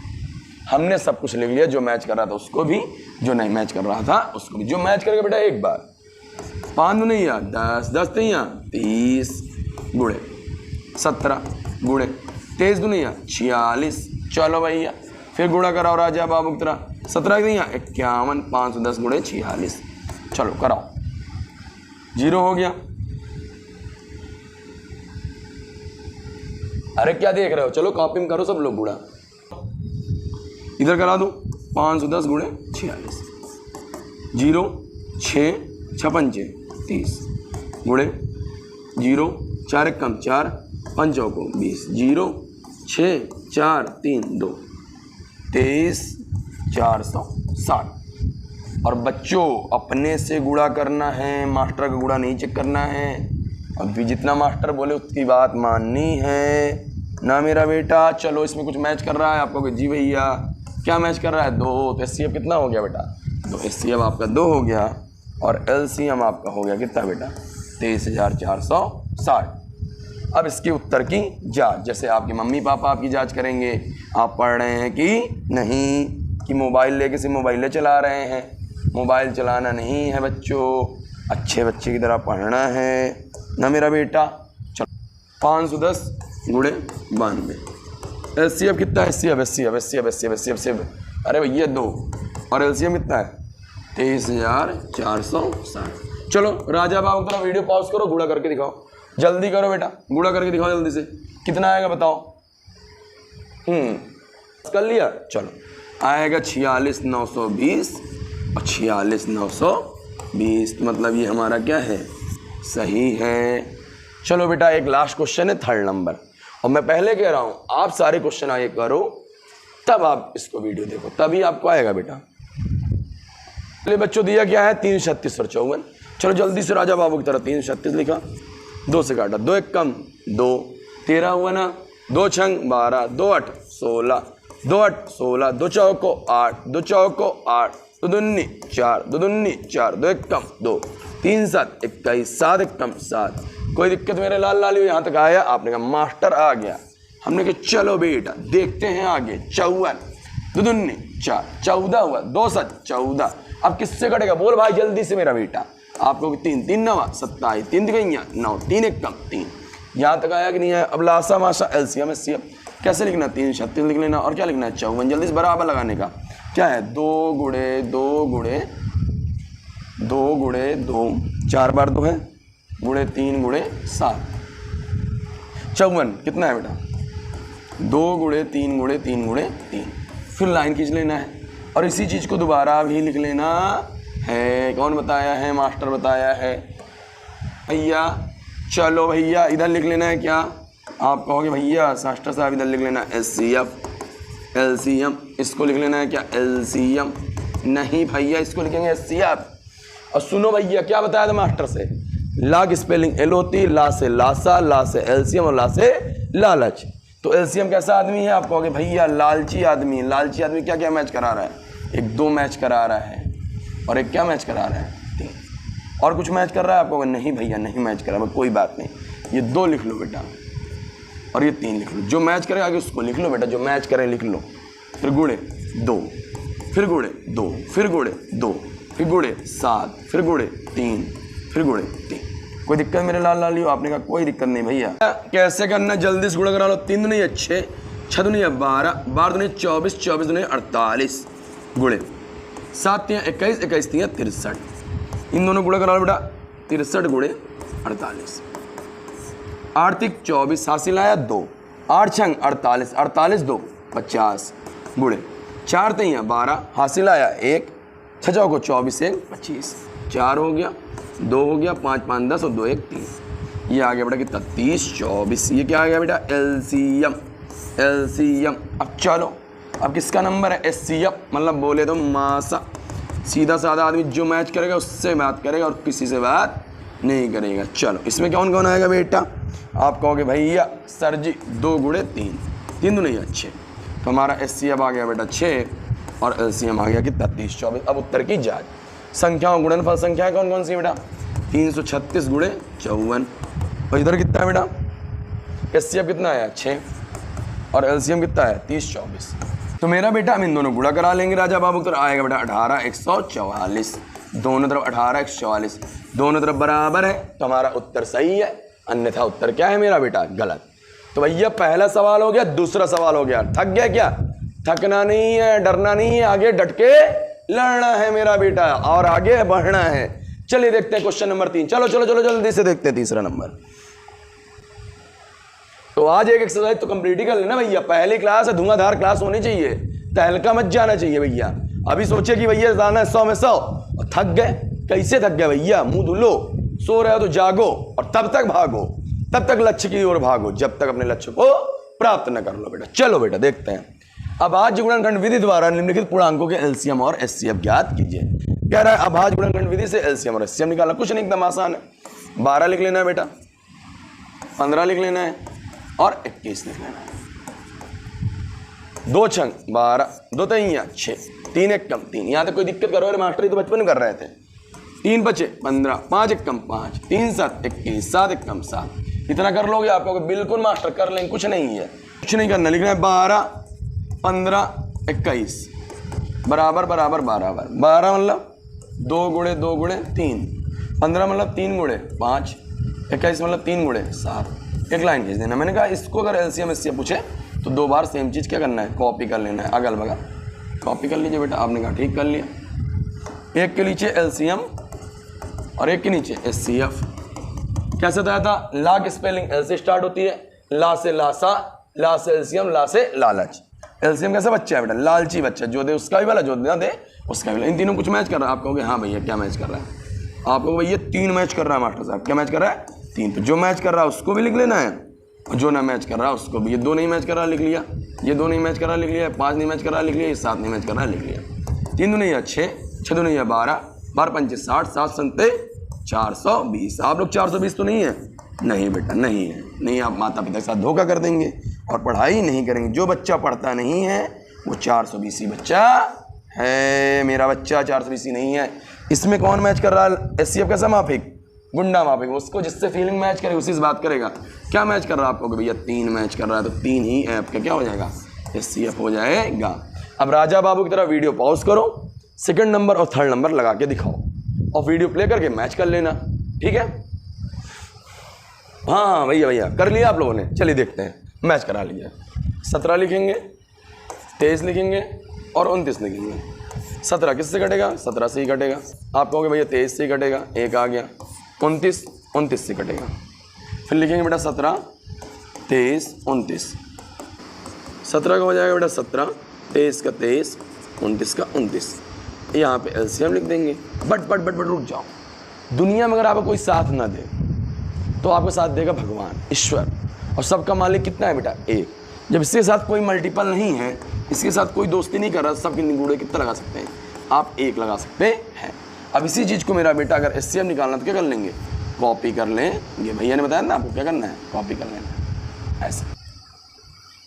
Speaker 1: हमने सब कुछ लिख लिया, जो मैच कर रहा था उसको भी, जो नहीं मैच कर रहा था उसको भी। जो मैच करेगा बेटा एक बार 5 दूनी 10, 10 3 30 गुणे 17 गुणे 23 दूनी 46। चलो भैया फिर गुणा कराओ राजा बाबू की तरह। 17 दिया 51, 510 गुणे 46। चलो कराओ, 0 हो गया। अरे क्या देख रहे हो, चलो कॉपी में करो सब लोग गुणा। इधर करा दो 510 गुणे 46। 0 6 56 30 गुणे 0 4 1 कम 4 5 चौको 20 0 6 4 3 2 23 460। और बच्चों अपने से गुणा करना है, मास्टर का गुणा नहीं चेक करना है। अभी जितना मास्टर बोले उसकी बात माननी है ना मेरा बेटा। चलो इसमें कुछ मैच कर रहा है आपको कि जी भैया क्या मैच कर रहा है, 2। तो एचसीएफ कितना हो गया बेटा, तो एचसीएफ आपका 2 हो गया और एलसीएम आपका हो गया कितना बेटा 23,460। अब इसके उत्तर की जांच, जैसे आपके मम्मी पापा आपकी जांच करेंगे, आप पढ़ रहे हैं कि नहीं, कि मोबाइल लेके से मोबाइलें चला रहे हैं। मोबाइल चलाना नहीं है बच्चों, अच्छे बच्चे की तरह पढ़ना है ना मेरा बेटा। चलो 510 गुणे 92। एलसीएम कितना है, एचसीएफ अरे भैया 2 और एलसीएम कितना है 23,460। चलो राजा बाबू तरह वीडियो पॉज करो, गुणा करके दिखाओ, जल्दी करो बेटा, गुणा करके दिखाओ जल्दी से, कितना आएगा बताओ। कर लिया, चलो आएगा 46,920 और 46,920, मतलब ये हमारा क्या है, सही है। चलो बेटा एक लास्ट क्वेश्चन है 3rd नंबर, और मैं पहले कह रहा हूं आप सारे क्वेश्चन आगे करो तब आप इसको वीडियो देखो, तभी आपको आएगा बेटा। चलिए बच्चों दिया क्या है 3 36 और 54। चलो जल्दी से राजा बाबू की तरह 3 36 लिखा, 2 से काटा, 2 1 कम 2 13 हुआ ना, 2 छंग 12, 2 8 16, 2 8 16, 2 चौको 8, 2 चौको 8, 2 दूनी 4, 2 दूनी 4, 2 1 कम 2 3 7 21, 7 1 कम 7। कोई दिक्कत मेरे लाल लाली यहाँ तक आया, आपने कहा मास्टर आ गया, हमने कहा चलो बेटा देखते हैं आगे। 54, 2 दूनी 4, 14 हुआ, 2 7 14। अब किससे कटेगा बोल भाई जल्दी से मेरा बेटा, आपको 3 3 9 27, 3 दिखाइया 9, 3 1 कम 3। यहाँ तक आया कि नहीं आया। अब लासा माशा एलसीएम एचसीएफ कैसे लिखना, 3 36 लिख लेना, और क्या लिखना है 54, जल्दी से बराबर लगाने का। क्या है 2 गुणे 2 गुणे 2 गुणे 2, 4 बार 2 है, गुणे 3 गुणे 7, 54 कितना है बेटा 2 गुणे 3 गुणे 3 गुणे 3। फिर लाइन खींच लेना है और इसी चीज़ को दोबारा भी लिख लेना है। कौन बताया है, मास्टर बताया है भैया। चलो भैया इधर लिख लेना है, क्या आप कहोगे भैया मास्टर साहब इधर लिख लेना एचसीएफ एलसीएम, इसको लिख लेना है क्या एलसीएम, नहीं भैया इसको लिखेंगे एचसीएफ। और सुनो भैया क्या बताया था मास्टर से, ला की स्पेलिंग एल होती, ला से लासा, ला से एलसीएम और ला से लालच। तो एलसीएम कैसा आदमी है, आप कहोगे भैया लालची आदमी। लालची आदमी क्या क्या मैच करा रहा है, 1 2 मैच करा रहा है और एक क्या मैच करा रहा है 3, और कुछ मैच कर रहा है। आप कहोगे नहीं भैया नहीं मैच करा, कोई बात नहीं, ये 2 लिख लो बेटा और ये 3 लिख लो, जो मैच करे आगे उसको लिख लो बेटा, जो मैच करे लिख लो। फिर गुणे 2, फिर गुणे 2, फिर गुणे 2, फिर गुणे 7, फिर गुणे 3, फिर गुणे 3। कोई दिक्कत मेरे लाल लाली हो, आपने कहा कोई दिक्कत नहीं भैया। कैसे करना जल्दी से गुणा करा लो, 3 दूनी 6, 6 दूनी 12, 12 दूनी 24, 24 दूनी 48, गुणे 7 3 21, 21 3 63। इन दोनों गुणा करा लो बेटा, 63 गुणे 48, 8 3 24, हासिल आया 2, 8 छंग 48, 48 2 50, गुणे 4 3 12, हासिल आया 1, 6 चौको 24 1 25, 4 हो गया, 2 हो गया, 5 5 10 और 2 1 3। ये आ गया बेटा कितना 30 24। ये क्या आ गया बेटा एलसीएम एलसीएम। अब चलो अब किसका नंबर है एचसीएफ, मतलब बोले तो मासा, सीधा साधा आदमी जो मैच करेगा उससे बात करेगा और किसी से बात नहीं करेगा। चलो इसमें कौन कौन आएगा बेटा, आप कहोगे भैया सर जी 2 गुणे 3, 3 दूनी 6, तो हमारा एचसीएफ आ गया बेटा 6 और एलसीएम आ गया कितना 30 24। अब उत्तर की जांच, संख्याओं गुणनफल संख्या कौन कौन सी बेटा 336 गुणे 54, और इधर कितना है बेटा एचसीएफ कितना आया 6 और एलसीएम कितना है 30 24। तो मेरा बेटा हम इन दोनों गुणा करा लेंगे राजा बाबू, तो आएगा बेटा 18 144, दोनों तरफ 18 144, दोनों तरफ बराबर है तो हमारा उत्तर सही है, अन्यथा उत्तर क्या है मेरा बेटा? गलत। तो भैया पहला सवाल हो गया। दूसरा सवाल हो गया, थक गया क्या? थकना नहीं है, डरना नहीं है, आगे डट के लड़ना है मेरा बेटा और आगे बढ़ना है। चलिए देखते हैं क्वेश्चन नंबर 3। चलो चलो चलो जल्दी से देखते हैं तीसरा नंबर। तो आज एक एक्सरसाइज तो कंप्लीट ही कर लेना भैया, पहली क्लास है, धुआंधार क्लास होनी चाहिए, तहलका मत जाना चाहिए भैया। अभी सोचे कि भैया जाना है 100 में 100 और थक गए। कैसे थक गए भैया? मुंह धुलो, सो रहे हो तो जागो और तब तक भागो, तब तक लक्ष्य की ओर भागो जब तक अपने लक्ष्य को प्राप्त न कर लो बेटा। चलो बेटा देखते हैं। अभाज्य गुणनखंड विधि द्वारा निम्नलिखित पूर्णांकों के एलसीएम और एचसीएफ ज्ञात कीजिए। कह रहा है अभाज्य गुणनखंड विधि से एलसीएम और एचसीएफ निकालना, कुछ नहीं, एकदम आसान है। 12 लिख लेना है बेटा, 15 लिख लेना है और 21 लिख लेना है। 2 छंग 12, 2 तैया 6, 3 एक कम 3। यहाँ तक कोई दिक्कत करो? अरे मास्टर ही तो बचपन में कर रहे थे। 3 बचे 15, 5 एक कम 5, 3 7 21, 7 एक कम 7। इतना कर लोगे आप लोग? बिल्कुल मास्टर कर लेंगे, कुछ नहीं है, कुछ नहीं करना। लिखना है 12 15 21 बराबर बराबर बराबर। 12 मतलब 2 गुणे 2 गुणे 3, 15 मतलब 3 गुणे 5, 21 मतलब 3 गुणे 7। एक लाइन खींच देना। मैंने कहा इसको अगर एलसीएम एचसीएफ पूछे तो 2 बार सेम चीज़ क्या करना है? कॉपी कर लेना है, अगल बगल कॉपी कर लीजिए बेटा। आपने कहा ठीक कर लिया। एक के नीचे एलसीएम और एक के नीचे एचसीएफ। कैसे बताया था? ला की स्पेलिंग एल से स्टार्ट होती है, ला से लासा, ला से एलसीएम, ला से लालच। एलसीएम कैसा बच्चा है बेटा? लालची बच्चा, जो दे उसका भी वाला, जो ना दे उसका भी। इन तीनों कुछ मैच कर रहा है। आप कहोगे हाँ भैया क्या मैच कर रहा है? आप कहोगे भैया 3 मैच कर रहा है मास्टर साहब। क्या मैच कर रहा है? 3। तो जो मैच कर रहा है उसको भी लिख लेना है और जो ना मैच कर रहा है उसको भी। ये 2 नहीं मैच कर रहा लिख लिया, ये 2 नहीं मैच कर रहा लिख लिया, 5 नहीं मैच कर रहा लिख लिया, ये 7 नहीं मैच कर रहा लिख लिया। 3 दूनी है 6, 6 दूनी है 12, 12 पंचे 60, 7 संते 420। आप लोग 420 तो नहीं है? नहीं बेटा नहीं है, नहीं। आप माता पिता के साथ धोखा कर देंगे और पढ़ाई नहीं करेंगे। जो बच्चा पढ़ता नहीं है वो 420 बच्चा है। मेरा बच्चा 420 नहीं है। इसमें कौन मैच कर रहा है? एचसीएफ कैसा माफिक? गुंडा माफिक। उसको जिससे फीलिंग मैच करे उसी से बात करेगा। क्या मैच कर रहा है? आपको भैया 3 मैच कर रहा है, तो 3 ही ऐप का क्या हो जाएगा? एचसीएफ हो जाएगा। अब राजा बाबू की तरह वीडियो पॉज करो, सेकंड नंबर और थर्ड नंबर लगा के दिखाओ और वीडियो प्ले करके मैच कर लेना, ठीक है? हाँ भैया भैया कर लिया आप लोगों ने। चलिए देखते हैं, मैच करा लिया। 17 लिखेंगे, 23 लिखेंगे और 29 लिखेंगे। 17 किससे कटेगा? 17 से ही कटेगा। आप कहोगे भैया 23 से ही कटेगा, 1 आ गया। 29 29 से कटेगा। फिर लिखेंगे बेटा 17 23 29। 17 का हो जाएगा बेटा 17, 23 का 23, 29 का 29। यहाँ पे एलसीएम लिख देंगे। बट रुक जाओ। दुनिया में अगर आपको कोई साथ ना दे तो आपका साथ देगा भगवान, ईश्वर। और सबका मालिक कितना है बेटा? 1। जब इसके साथ कोई मल्टीपल नहीं है, इसके साथ कोई दोस्ती नहीं कर रहा, सबके निगुड़े कितना लगा सकते हैं? आप 1 लगा सकते हैं। अब इसी चीज़ को मेरा बेटा अगर एचसीएफ निकालना तो क्या कर लेंगे? कॉपी कर लें। ये भैया ने बताया ना आपको क्या करना है, कॉपी कर लेना ऐसे।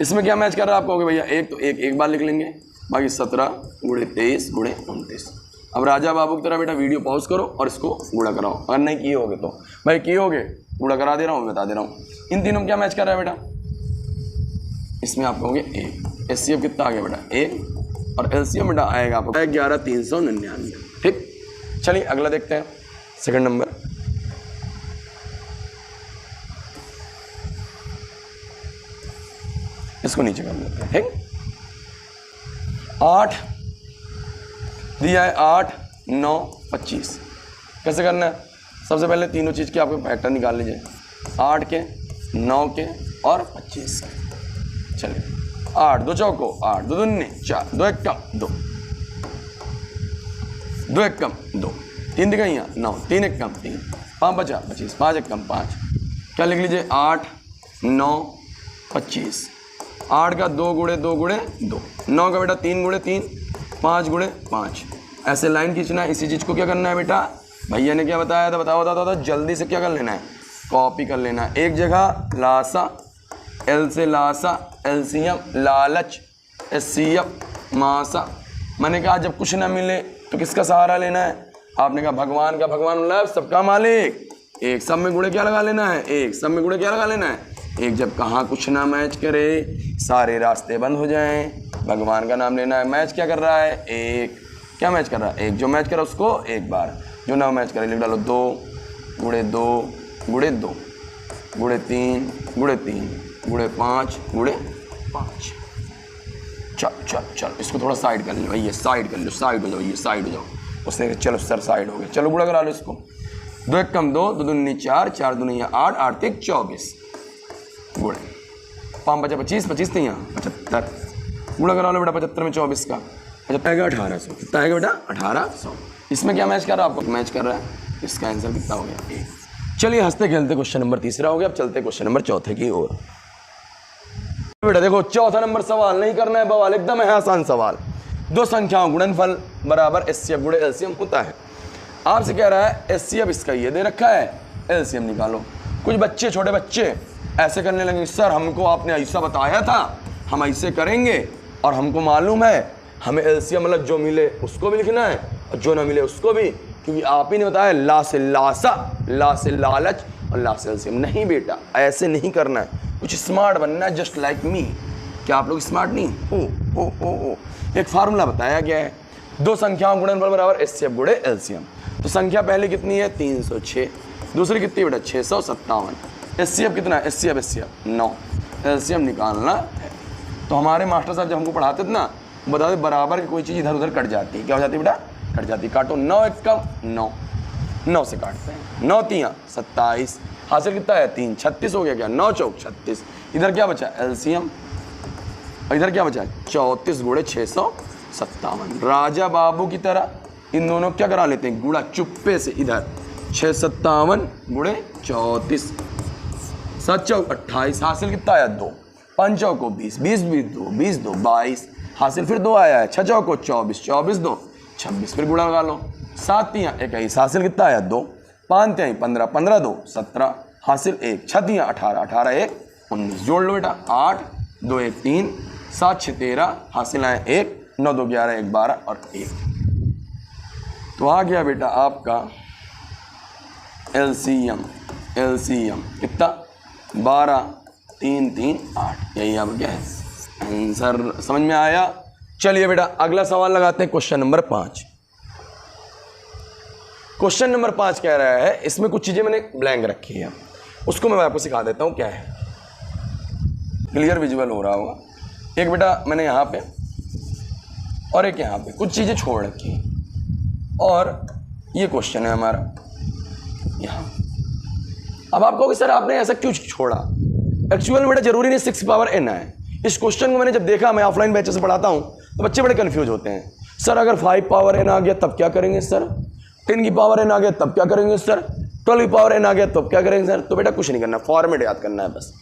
Speaker 1: इसमें क्या मैच कर रहा है? आप कहोगे भैया 1, तो 1 बार लिख लेंगे, बाकी 17 गुणे 23 गुणे 29। अब राजा बाबू की तरह बेटा वीडियो पॉज करो और इसको गुणा कराओ। अगर नहीं किए होगे तो भाई किए होगे, गुणा करा दे रहा हूँ, बता दे रहा हूँ। इन तीनों में क्या मैच कर रहा है बेटा? इसमें आप कहोगे 1। एचसीएफ कितना आ गया बेटा? 1 और एलसीएम बेटा आएगा आपको 11,399। ठीक, चलिए अगला देखते हैं, सेकंड नंबर। इसको नीचे कर लेते हैं। ठीक, 8 दिया है, 8 9 25। कैसे करना है? सबसे पहले तीनों चीज़ की आपको पैटर्न निकाल लीजिए, 8 के 9 के और 25 के। चलिए 8 2 चौको 8 2 दूनी 4 2 एक कम 2 2 एक कम 2 3 दिखाइयाँ 9 3 एक कम 3 5 बचा 25 5 एक कम 5। क्या लिख लीजिए? 8 9 25। 8 का 2 गुणे 2 गुणे 2, 9 का बेटा 3 गुणे 3, 5 गुणे 5। ऐसे लाइन खींचना है। इसी चीज़ को क्या करना है बेटा? भैया ने क्या बताया था? बताओ जल्दी से क्या कर लेना है? कॉपी कर लेना है। एक जगह लासा, एल से लासा, एलसीएम लालच, एचसीएफ मासा। मैंने कहा जब कुछ ना मिले तो किसका सहारा लेना है? आपने कहा भगवान का। भगवान मतलब सबका मालिक। 1 सब में गुणे क्या लगा लेना है? 1 सब में गुणे क्या लगा लेना है? 1। जब कहाँ कुछ ना मैच करे, सारे रास्ते बंद हो जाएं, भगवान का नाम लेना है। मैच क्या कर रहा है? 1। क्या मैच कर रहा है? 1। जो मैच कर रहा है उसको एक बार, जो ना मैच करे लिख डालो 2 गुणे 2 गुणे 2 गुणे 3 गुणे 3 गुणे 5 गुणे 5। चल इसको थोड़ा साइड कर लो भैया, साइड कर लो, साइड हो जाओ, ये साइड हो जाओ। उसने चलो सर साइड हो गया, चलो गुणा करा लो इसको। 2 1 कम 2, 2 दूनी 4, 4 दूनी 8, 8 3 24 गुणे 5 5 25, 25 नहीं 75 गुणा करा लो बेटा 75 में 24 का। अच्छा आएगा 1800, कितना आएगा बेटा? 1800। इसमें क्या मैच कर रहा है? आपको मैच कर रहा है, इसका आंसर कितना हो गया? 1। चलिए हंसते खेलते क्वेश्चन नंबर 3 हो गया। अब चलते क्वेश्चन नंबर 4 की ओर। बेटा देखो चौथा नंबर सवाल नहीं करना है बवाल, एकदम है आसान सवाल। 2 संख्याओं गुणनफल बराबर एचसीएफ गुणे एलसीएम होता है। आपसे कह रहा है एचसीएफ इसका ये दे रखा है, एलसीएम निकालो। कुछ बच्चे, छोटे बच्चे ऐसे करने लगे, सर हमको आपने ऐसा बताया था, हम ऐसे करेंगे और हमको मालूम है हमें एलसीएम मतलब जो मिले उसको भी लिखना है और जो ना मिले उसको भी, क्योंकि आप ही ने बताया ला से लासा, ला से लालच और ला से एलसीएम। नहीं बेटा, ऐसे नहीं करना है, कुछ स्मार्ट बनना है, जस्ट लाइक मी। क्या आप लोग स्मार्ट नहीं? ओ एक फार्मूला बताया गया है, 2 संख्याओं गुणनफल बराबर एचसीएफ गुणे एलसीएम। तो संख्या पहले कितनी है? 306, दूसरी कितनी बेटा? 657। एचसीएफ कितना है? एचसीएफ 9, एलसीएम निकालना है। तो हमारे मास्टर साहब जब हमको पढ़ाते थे ना, बताते बराबर की कोई चीज़ इधर उधर कट जाती है। क्या हो जाती है बेटा? कट जाती है। काटो, 9 1 कम 9, 9 से काटते हैं, 9 3 27, हासिल कितना है? 3, 36 हो गया। क्या? 9 चौक 36। इधर क्या बचा? एलसीएम। और इधर क्या बचा? 34 गुणे 657। राजा बाबू की तरह इन दोनों क्या करा लेते हैं? गुणा चुप्पे से। इधर 657 गुणे 34, 7 चौक 28, हासिल कितना आया? 2, 5 चौक को 20, 20 2, 20 2 22, हासिल फिर 2 आया है, 6 चौक को 24, 24 2 26, फिर गुणा लगा लो। 7 3 21, हासिल कितना आया? 2, 5 3 15, 15 2 17, हासिल 1, 6 3 18, 18 1 19। जोड़ लो बेटा, 8 2 1 3, 7 6 13, हासिल आया 1, 9 2 11 1 12 और 1। तो आ गया बेटा आपका एलसीएम। एलसीएम कितना? 12 3 3 8। यही अब क्या है आंसर? समझ में आया? चलिए बेटा अगला सवाल लगाते हैं, क्वेश्चन नंबर 5। क्वेश्चन नंबर 5 कह रहा है, इसमें कुछ चीजें मैंने ब्लैंक रखी है, उसको मैं आपको सिखा देता हूं क्या है। क्लियर विजुअल हो रहा होगा। एक बेटा मैंने यहाँ पे और एक यहाँ पे कुछ चीजें छोड़ रखी है, और ये क्वेश्चन है हमारा यहाँ। अब आप कहोगे सर आपने ऐसा क्यों छोड़ा? एक्चुअल बेटा जरूरी नहीं 6 पावर n है। इस क्वेश्चन को मैंने जब देखा, मैं ऑफलाइन बैचेस से पढ़ाता हूँ, तो बच्चे बड़े कंफ्यूज होते हैं। सर अगर 5 पावर n आ गया तब क्या करेंगे सर? 10 की पावर n आ गया तब क्या करेंगे सर? 12 की पावर n आ गया तब क्या करेंगे सर? तो बेटा कुछ नहीं करना, फॉर्मेट याद करना है बस।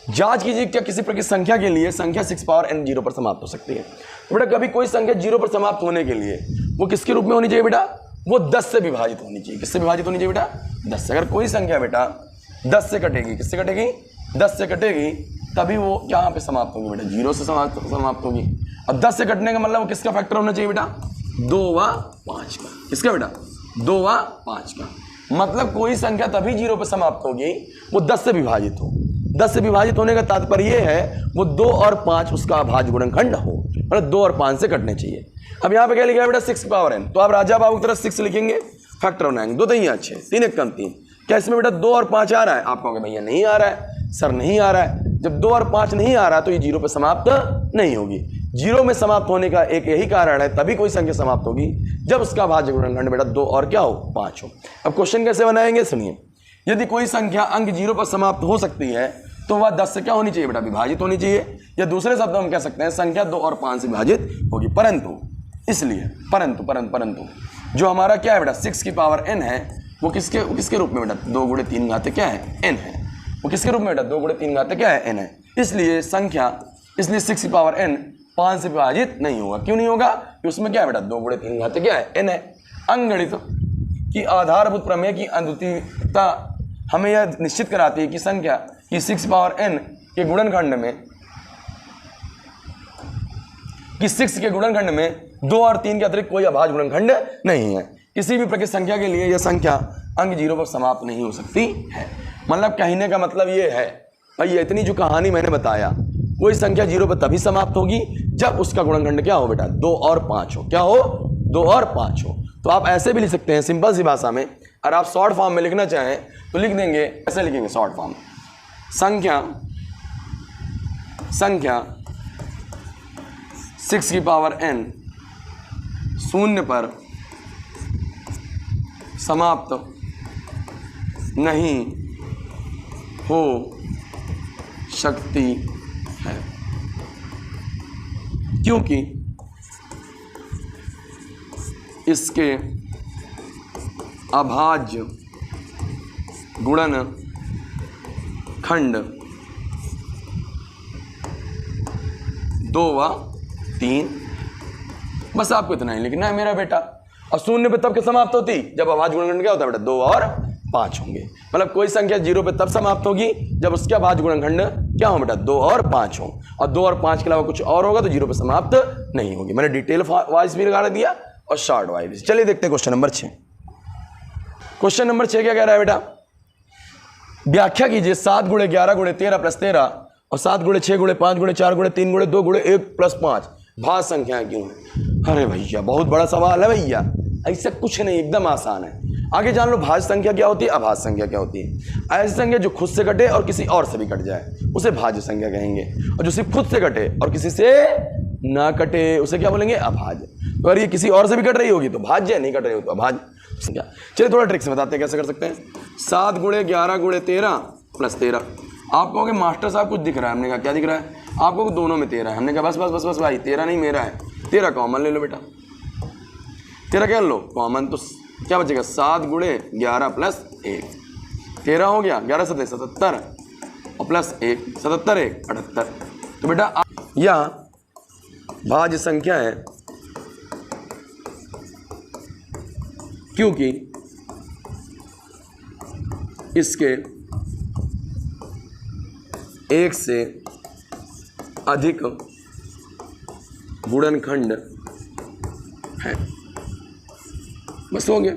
Speaker 1: जांच कीजिए क्या किसी प्रकार की संख्या के लिए संख्या 6 पावर n 0 पर समाप्त हो सकती है। तो बेटा कभी कोई संख्या 0 पर समाप्त होने के लिए वो किसके रूप में होनी चाहिए बेटा? वो 10 से विभाजित होनी चाहिए। किससे विभाजित होनी चाहिए बेटा? 10 से। अगर कोई संख्या बेटा 10 से कटेगी, किससे कटेगी? 10 से कटेगी, तभी वो यहाँ पे समाप्त होगी बेटा, 0 से समाप्त होगी। और 10 से कटने का मतलब वो किसका फैक्टर होना चाहिए बेटा? 2 व 5 का। किसका बेटा? 2 व 5 का। मतलब कोई संख्या तभी 0 पर समाप्त होगी वो 10 से विभाजित हो। 10 से विभाजित होने का तात्पर्य ये है वो 2 और 5 उसका अभाज्य गुणनखंड हो, मतलब 2 और 5 से कटने चाहिए। अब यहाँ पे क्या लिखा है बेटा? 6 पावर n। तो आप राजा बाबू की तरफ 6 लिखेंगे, फैक्टर बनाएंगे, 2 3 6, 3 1 कम 3। क्या इसमें बेटा 2 और 5 आ रहा है? आप कहोगे भैया नहीं आ रहा है सर, नहीं आ रहा है। जब 2 और 5 नहीं आ रहा तो ये 0 पे समाप्त नहीं होगी। 0 में समाप्त होने का एक यही कारण है, तभी कोई संख्या समाप्त होगी जब उसका भाज्य गुणनखंड बेटा 2 और क्या हो? 5 हो। अब क्वेश्चन कैसे बनाएंगे सुनिए। यदि कोई संख्या अंक 0 पर समाप्त हो सकती है तो वह 10 से क्या होनी चाहिए बेटा? विभाजित होनी चाहिए। या दूसरे शब्दों में हम कह सकते हैं संख्या 2 और 5 से विभाजित होगी। परंतु इसलिए परंतु जो हमारा क्या है बेटा 6 की पावर n है वो किसके रूप में बेटा? 2 गुणे 3 घाते क्या है? n है। वो किसके रूप में बेटा? 2 गुणे 3 घाते क्या है? n है। इसलिए 6 की पावर n 5 से विभाजित नहीं होगा। क्यों नहीं होगा? उसमें क्या है बेटा? 2 गुणे 3 घाते क्या है? n है। अंकगणित की आधारभूत प्रमेय की अद्वितीयता हमें यह निश्चित कराती है कि संख्या की 6 पावर n के गुणनखंड में 2 और 3 के अतिरिक्त कोई अभाज्य गुणनखंड नहीं है। किसी भी प्रकृत संख्या के लिए यह संख्या अंक 0 पर समाप्त नहीं हो सकती है। मतलब कहने का मतलब ये है भाई, इतनी जो कहानी मैंने बताया, कोई संख्या 0 पर तभी समाप्त होगी जब उसका गुणनखंड क्या हो बेटा? 2 और 5 हो। क्या हो? 2 और 5 हो। तो आप ऐसे भी लिख सकते हैं सिंपल सी भाषा में। अगर आप शॉर्ट फॉर्म में लिखना चाहें तो लिख देंगे, ऐसे लिखेंगे शॉर्ट फॉर्म, संख्या 6 की पावर n शून्य पर समाप्त नहीं हो सकती है, क्योंकि इसके अभाज्य गुणनखंड 2 व 3। बस आपको इतना ही लिखना है मेरा बेटा। और शून्य पे तब के समाप्त होती जब अभाज्य गुणनखंड क्या होता है बेटा, 2 और 5 होंगे। मतलब कोई संख्या 0 पे तब समाप्त होगी जब उसके अभाज्य गुणनखंड क्या हो बेटा, 2 और 5 हो। और 2 और 5 के अलावा कुछ और होगा तो 0 पे समाप्त नहीं होगी। मैंने डिटेल वाइज भी लगा दिया और शॉर्ट वाइज। चलिए देखते हैं क्वेश्चन नंबर 6। क्वेश्चन नंबर 6 क्या कह रहा है बेटा, व्याख्या कीजिए 7 × 11 × 13 + 13 और 7 × 6 × 5 × 4 × 3 × 2 × 1 + 5 भाज्य संख्या क्यों है। अरे भैया बहुत बड़ा सवाल है भैया, ऐसा कुछ नहीं, एकदम आसान है। आगे जान लो भाज्य संख्या क्या होती है, अभाज्य संख्या क्या होती है। ऐसी संख्या जो खुद से कटे और किसी और से भी कट जाए उसे भाज्य संख्या कहेंगे, और जो सिर्फ खुद से कटे और किसी से ना कटे उसे क्या बोलेंगे, अभाज्य। तो अगर ये किसी और से भी कट रही होगी तो भाज्य, नहीं कट रही हो तो अभाज्य संख्या। चलिए थोड़ा ट्रिक से बताते हैं कैसे कर सकते हैं। 7 × 11 × 13 + 13। आप कहोगे मास्टर साहब कुछ दिख रहा है, हमने कहा क्या दिख रहा है, आपको दोनों में 13 है। हमने कहा बस बस बस बस भाई 13 नहीं मेरा है, 13 कॉमन ले लो बेटा, 13 क्या लो कॉमन, तो क्या बचेगा 7 × 11 + 1 13 हो गया, 11 7 77 और +1 77 1 78। तो बेटा यह भाज्य संख्या है क्योंकि इसके एक से अधिक गुणनखंड है। बस हो गया।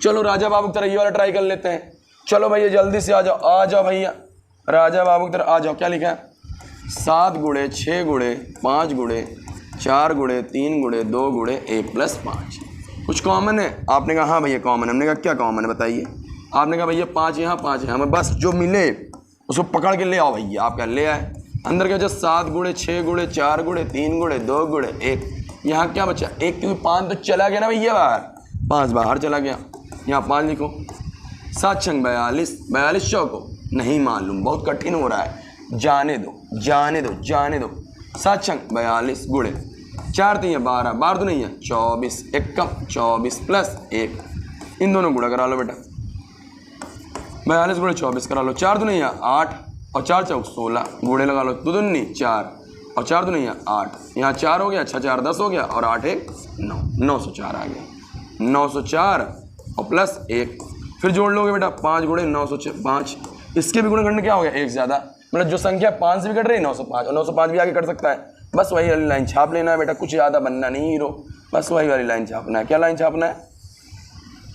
Speaker 1: चलो राजा बाबू की तरह ये वाला ट्राई कर लेते हैं। चलो भैया जल्दी से आ जाओ भैया, राजा बाबू की तरह आ जाओ। क्या लिखा है, 7 × 6 × 5 × 4 × 3 × 2 × 1 + 5। कुछ कॉमन है, आपने कहा हाँ भैया कॉमन है। हमने कहा क्या कॉमन है बताइए, आपने कहा भैया 5 यहाँ 5 है, हमें बस जो मिले उसको पकड़ के ले आओ भैया। आप क्या ले आए, अंदर क्या बचा 7 × 6 × 4 × 3 × 2 × 1। यहाँ क्या बचा 1, क्योंकि 5 तो चला गया ना भैया बाहर, 5 बाहर चला गया। यहाँ 5 लिखो। 7 छंग 42, 42 चौको नहीं मालूम, बहुत कठिन हो रहा है, जाने दो जाने दो जाने दो। 7 छंग 42 गुणे 4 3 12, 12 तो नहीं है 24, 1 कम 24 + 1, इन दोनों गुणा करा लो बेटा। 42 × 24 करा लो, 4 तो नहीं है 8 और 4 चौक 16, गुणे लगा लो 2 दूनी 4 और 4 तो नहीं है 8, यहाँ 4 हो गया, 6 4 10 हो गया और 8 1 9, 904 आ गया। 904 और +1 फिर जोड़ लोगे बेटा 5 × 905। इसके भी गुणनखंड क्या हो गया, एक ज़्यादा, मतलब जो संख्या 5 से भी कट रही है 905, और 905 भी आगे कट सकता है। बस वही वाली लाइन छाप लेना है बेटा, कुछ ज़्यादा बनना नहीं हीरो, बस वही वाली लाइन छापना है। क्या लाइन छापना है,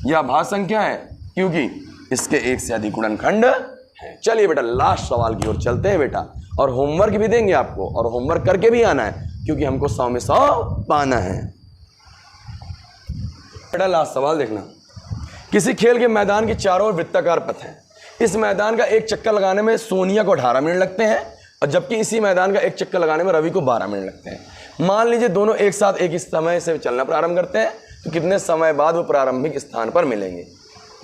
Speaker 1: यह भाज्य संख्या है क्योंकि इसके एक से अधिक गुणनखंड है। चलिए बेटा लास्ट सवाल की ओर चलते हैं बेटा, और होमवर्क भी देंगे आपको, और होमवर्क करके भी आना है क्योंकि हमको 100 में 100 पाना है। बेटा लास्ट सवाल देखना, किसी खेल के मैदान के चारों ओर वृत्ताकार पथ है। इस मैदान का एक चक्कर लगाने में सोनिया को 18 मिनट लगते हैं, और जबकि इसी मैदान का एक चक्कर लगाने में रवि को 12 मिनट लगते हैं। मान लीजिए दोनों एक साथ एक ही समय से चलना प्रारंभ करते हैं, तो कितने समय बाद वो प्रारंभिक स्थान पर मिलेंगे।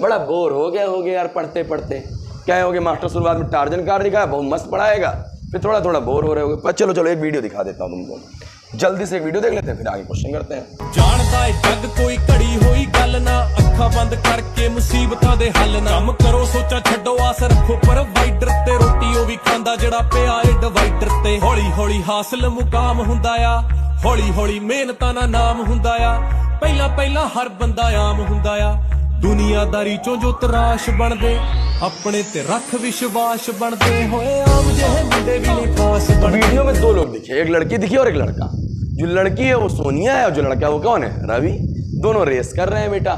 Speaker 1: बड़ा बोर हो गया यार पढ़ते पढ़ते, क्या हो गया, मास्टर शुरुआत में टार्जन कार दिखाया, बहुत मस्त पढ़ाएगा, फिर थोड़ा थोड़ा बोर हो रहे होगे। पर चलो एक वीडियो दिखा देता हूँ तुमको, जल्दी से एक वीडियो देख लेते हैं, फिर आगे क्वेश्चन करते हैं।
Speaker 2: जानदा है जग कोई घड़ी होई गल ना, अखा बंद करके मुसीबतां दे हल ना, काम करो सोचा छड्डो आस रखो प्रोवाइडर ते, रोटी ओ भी खांदा जेड़ा पिया ए डिवाइडर ते। हौली हौली हासिल मुकाम हुंदा आ, हौली हौली मेहनतां दा नाम हुंदा आ, पहला पहला हर बंदा आम हुंदा आ, दुनियादारी चों जो तराश बनदे, अपने ते रख विश्वास बनदे होए, आम जेहे मुंडे भी ने खास बनदे।
Speaker 1: वीडियो में 2 लोग दिखे, एक लड़की दिखी और एक लड़का। जो लड़की है वो सोनिया है और जो लड़का वो कौन है, रवि। दोनों रेस कर रहे हैं बेटा।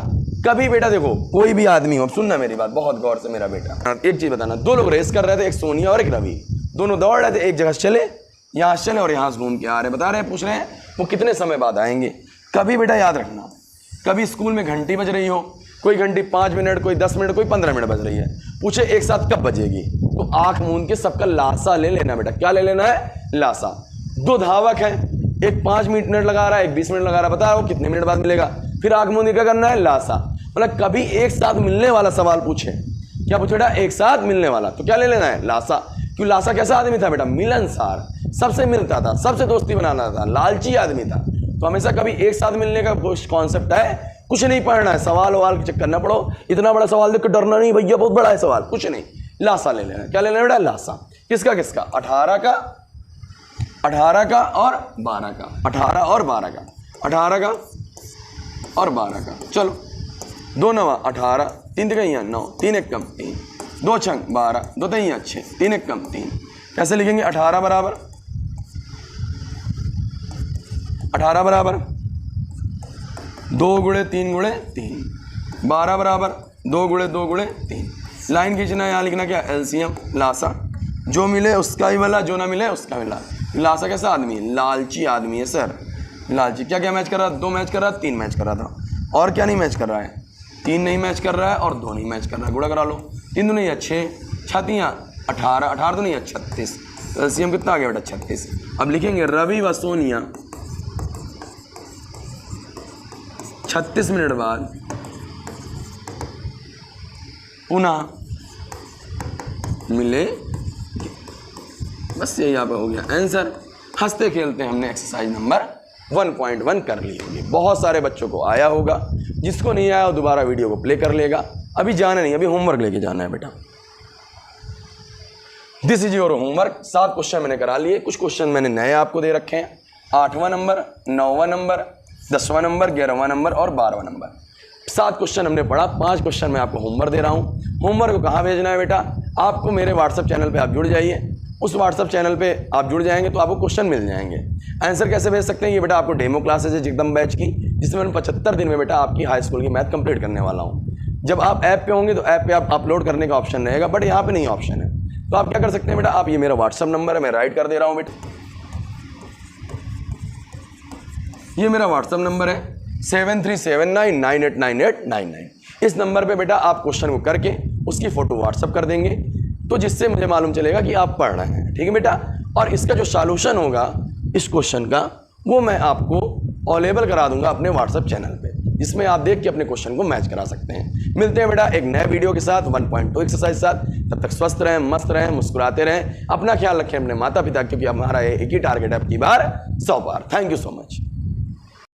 Speaker 1: कभी बेटा देखो कोई भी आदमी हो, सुनना मेरी बात बहुत गौर से मेरा बेटा, एक चीज बताना, 2 लोग रेस कर रहे थे, एक सोनिया और एक रवि, दोनों दौड़ रहे थे, एक जगह चले, यहाँ चले और यहाँ से घूम के आ रहे, बता रहे हैं, पूछ रहे हैं वो कितने समय बाद आएंगे। कभी बेटा याद रखना कभी स्कूल में घंटी बज रही हो, कोई घंटी 5 मिनट, कोई 10 मिनट, कोई 15 मिनट बज रही है, पूछे एक साथ कब बजेगी, तो आंख मूंद के सबका लासा ले लेना बेटा। क्या ले लेना है? लासा। 2 धावक है, एक 5 मिनट लगा रहा है, एक 20 मिनट लगा रहा है, बता रहा कितने मिनट बाद मिलेगा, फिर आंख मूंद के क्या करना है? लासा। मतलब कभी एक साथ मिलने वाला सवाल पूछे, क्या पूछे बेटा? एक साथ मिलने वाला, तो क्या ले लेना है? लासा। क्यों? लासा कैसा आदमी था बेटा? मिलनसार, सबसे मिलता था, सबसे दोस्ती बनाना था, लालची आदमी था। तो हमेशा कभी एक साथ मिलने का कॉन्सेप्ट है, कुछ नहीं पढ़ना है, सवाल ववाल के चक्कर ना पड़ो, इतना बड़ा सवाल देख के डरना नहीं भैया बहुत बड़ा है सवाल, कुछ नहीं, लासा ले लेना। क्या ले लेना बेटा? लासा। किसका किसका? 18 का और 12 का, 18 और 12 का, 18 का और 12 का। चलो 2 9 18, 3 तिकैया 9, 3 1 कम 3, 2 छंग 12, 2 तिकैया 6, 3 1 कम 3। कैसे लिखेंगे? 18 बराबर 2 गुणे 3 गुणे 3, 12 बराबर 2 गुणे 2 गुणे 3। लाइन खींचना है, यहाँ लिखना क्या? एलसीएम, लासा। जो मिले उसका ही वाला, जो ना मिले उसका मिला। लासा कैसा आदमी है? लालची आदमी है सर, लालची। क्या क्या मैच कर रहा? 2 मैच कर रहा, 3 मैच कर रहा था, और क्या नहीं मैच कर रहा है? 3 नहीं मैच कर रहा है और 2 नहीं मैच कर रहा है। गुणा करा लो, 3 दूनी है 6, 6 18, 18 दूनी है 36, एलसीएम कितना आ गया बेटा? 36। अब लिखेंगे रवि व सोनिया 36 मिनट बाद पुनः मिले। बस यही यहाँ पे हो गया आंसर। हंसते खेलते हमने एक्सरसाइज नंबर 1.1 कर ली होगी। बहुत सारे बच्चों को आया होगा, जिसको नहीं आया वो दोबारा वीडियो को प्ले कर लेगा। अभी जाना नहीं, अभी होमवर्क लेके जाना है बेटा। This is your homework. 7 question मैंने करा लिए, कुछ क्वेश्चन मैंने नए आपको दे रखे हैं। 8वां नंबर, 9वां नंबर, 10वां नंबर, 11वां नंबर और 12वां नंबर। 7 क्वेश्चन हमने पढ़ा, 5 क्वेश्चन मैं आपको होमवर्क दे रहा हूँ। होमवर्क को कहाँ भेजना है बेटा? आपको मेरे व्हाट्सएप चैनल पे आप जुड़ जाइए। उस व्हाट्सएप चैनल पे आप जुड़ जाएंगे तो आपको क्वेश्चन मिल जाएंगे। आंसर कैसे भेज सकते हैं? ये बेटा आपको डेमो क्लासेज है एकदम बैच की, जिसमें मैं 75 दिन में बेटा आपकी हाई स्कूल की मैथ कंप्लीट करने वाला हूँ। जब आप ऐप पे होंगे तो ऐप पे आप अपलोड करने का ऑप्शन रहेगा, बट यहाँ पे नहीं ऑप्शन है। तो आप क्या कर सकते हैं बेटा? आप, ये मेरा व्हाट्सएप नंबर है, मैं राइट कर दे रहा हूँ बेटा। ये मेरा व्हाट्सएप नंबर है 7379989899। इस नंबर पे बेटा आप क्वेश्चन को करके उसकी फोटो व्हाट्सएप कर देंगे, तो जिससे मुझे मालूम चलेगा कि आप पढ़ रहे हैं। ठीक है बेटा? और इसका जो सॉल्यूशन होगा इस क्वेश्चन का, वो मैं आपको अवेलेबल करा दूंगा अपने व्हाट्सएप चैनल पे, जिसमें आप देख के अपने क्वेश्चन को मैच करा सकते हैं। मिलते हैं बेटा एक नए वीडियो के साथ 1.2 एक्सरसाइज साथ। तब तक स्वस्थ रहें, मस्त रहें, मुस्कुराते रहें, अपना ख्याल रखें, अपने माता पिता, क्योंकि हमारा एक ही टारगेट है, आपकी बार 100 बार। Thank you so much.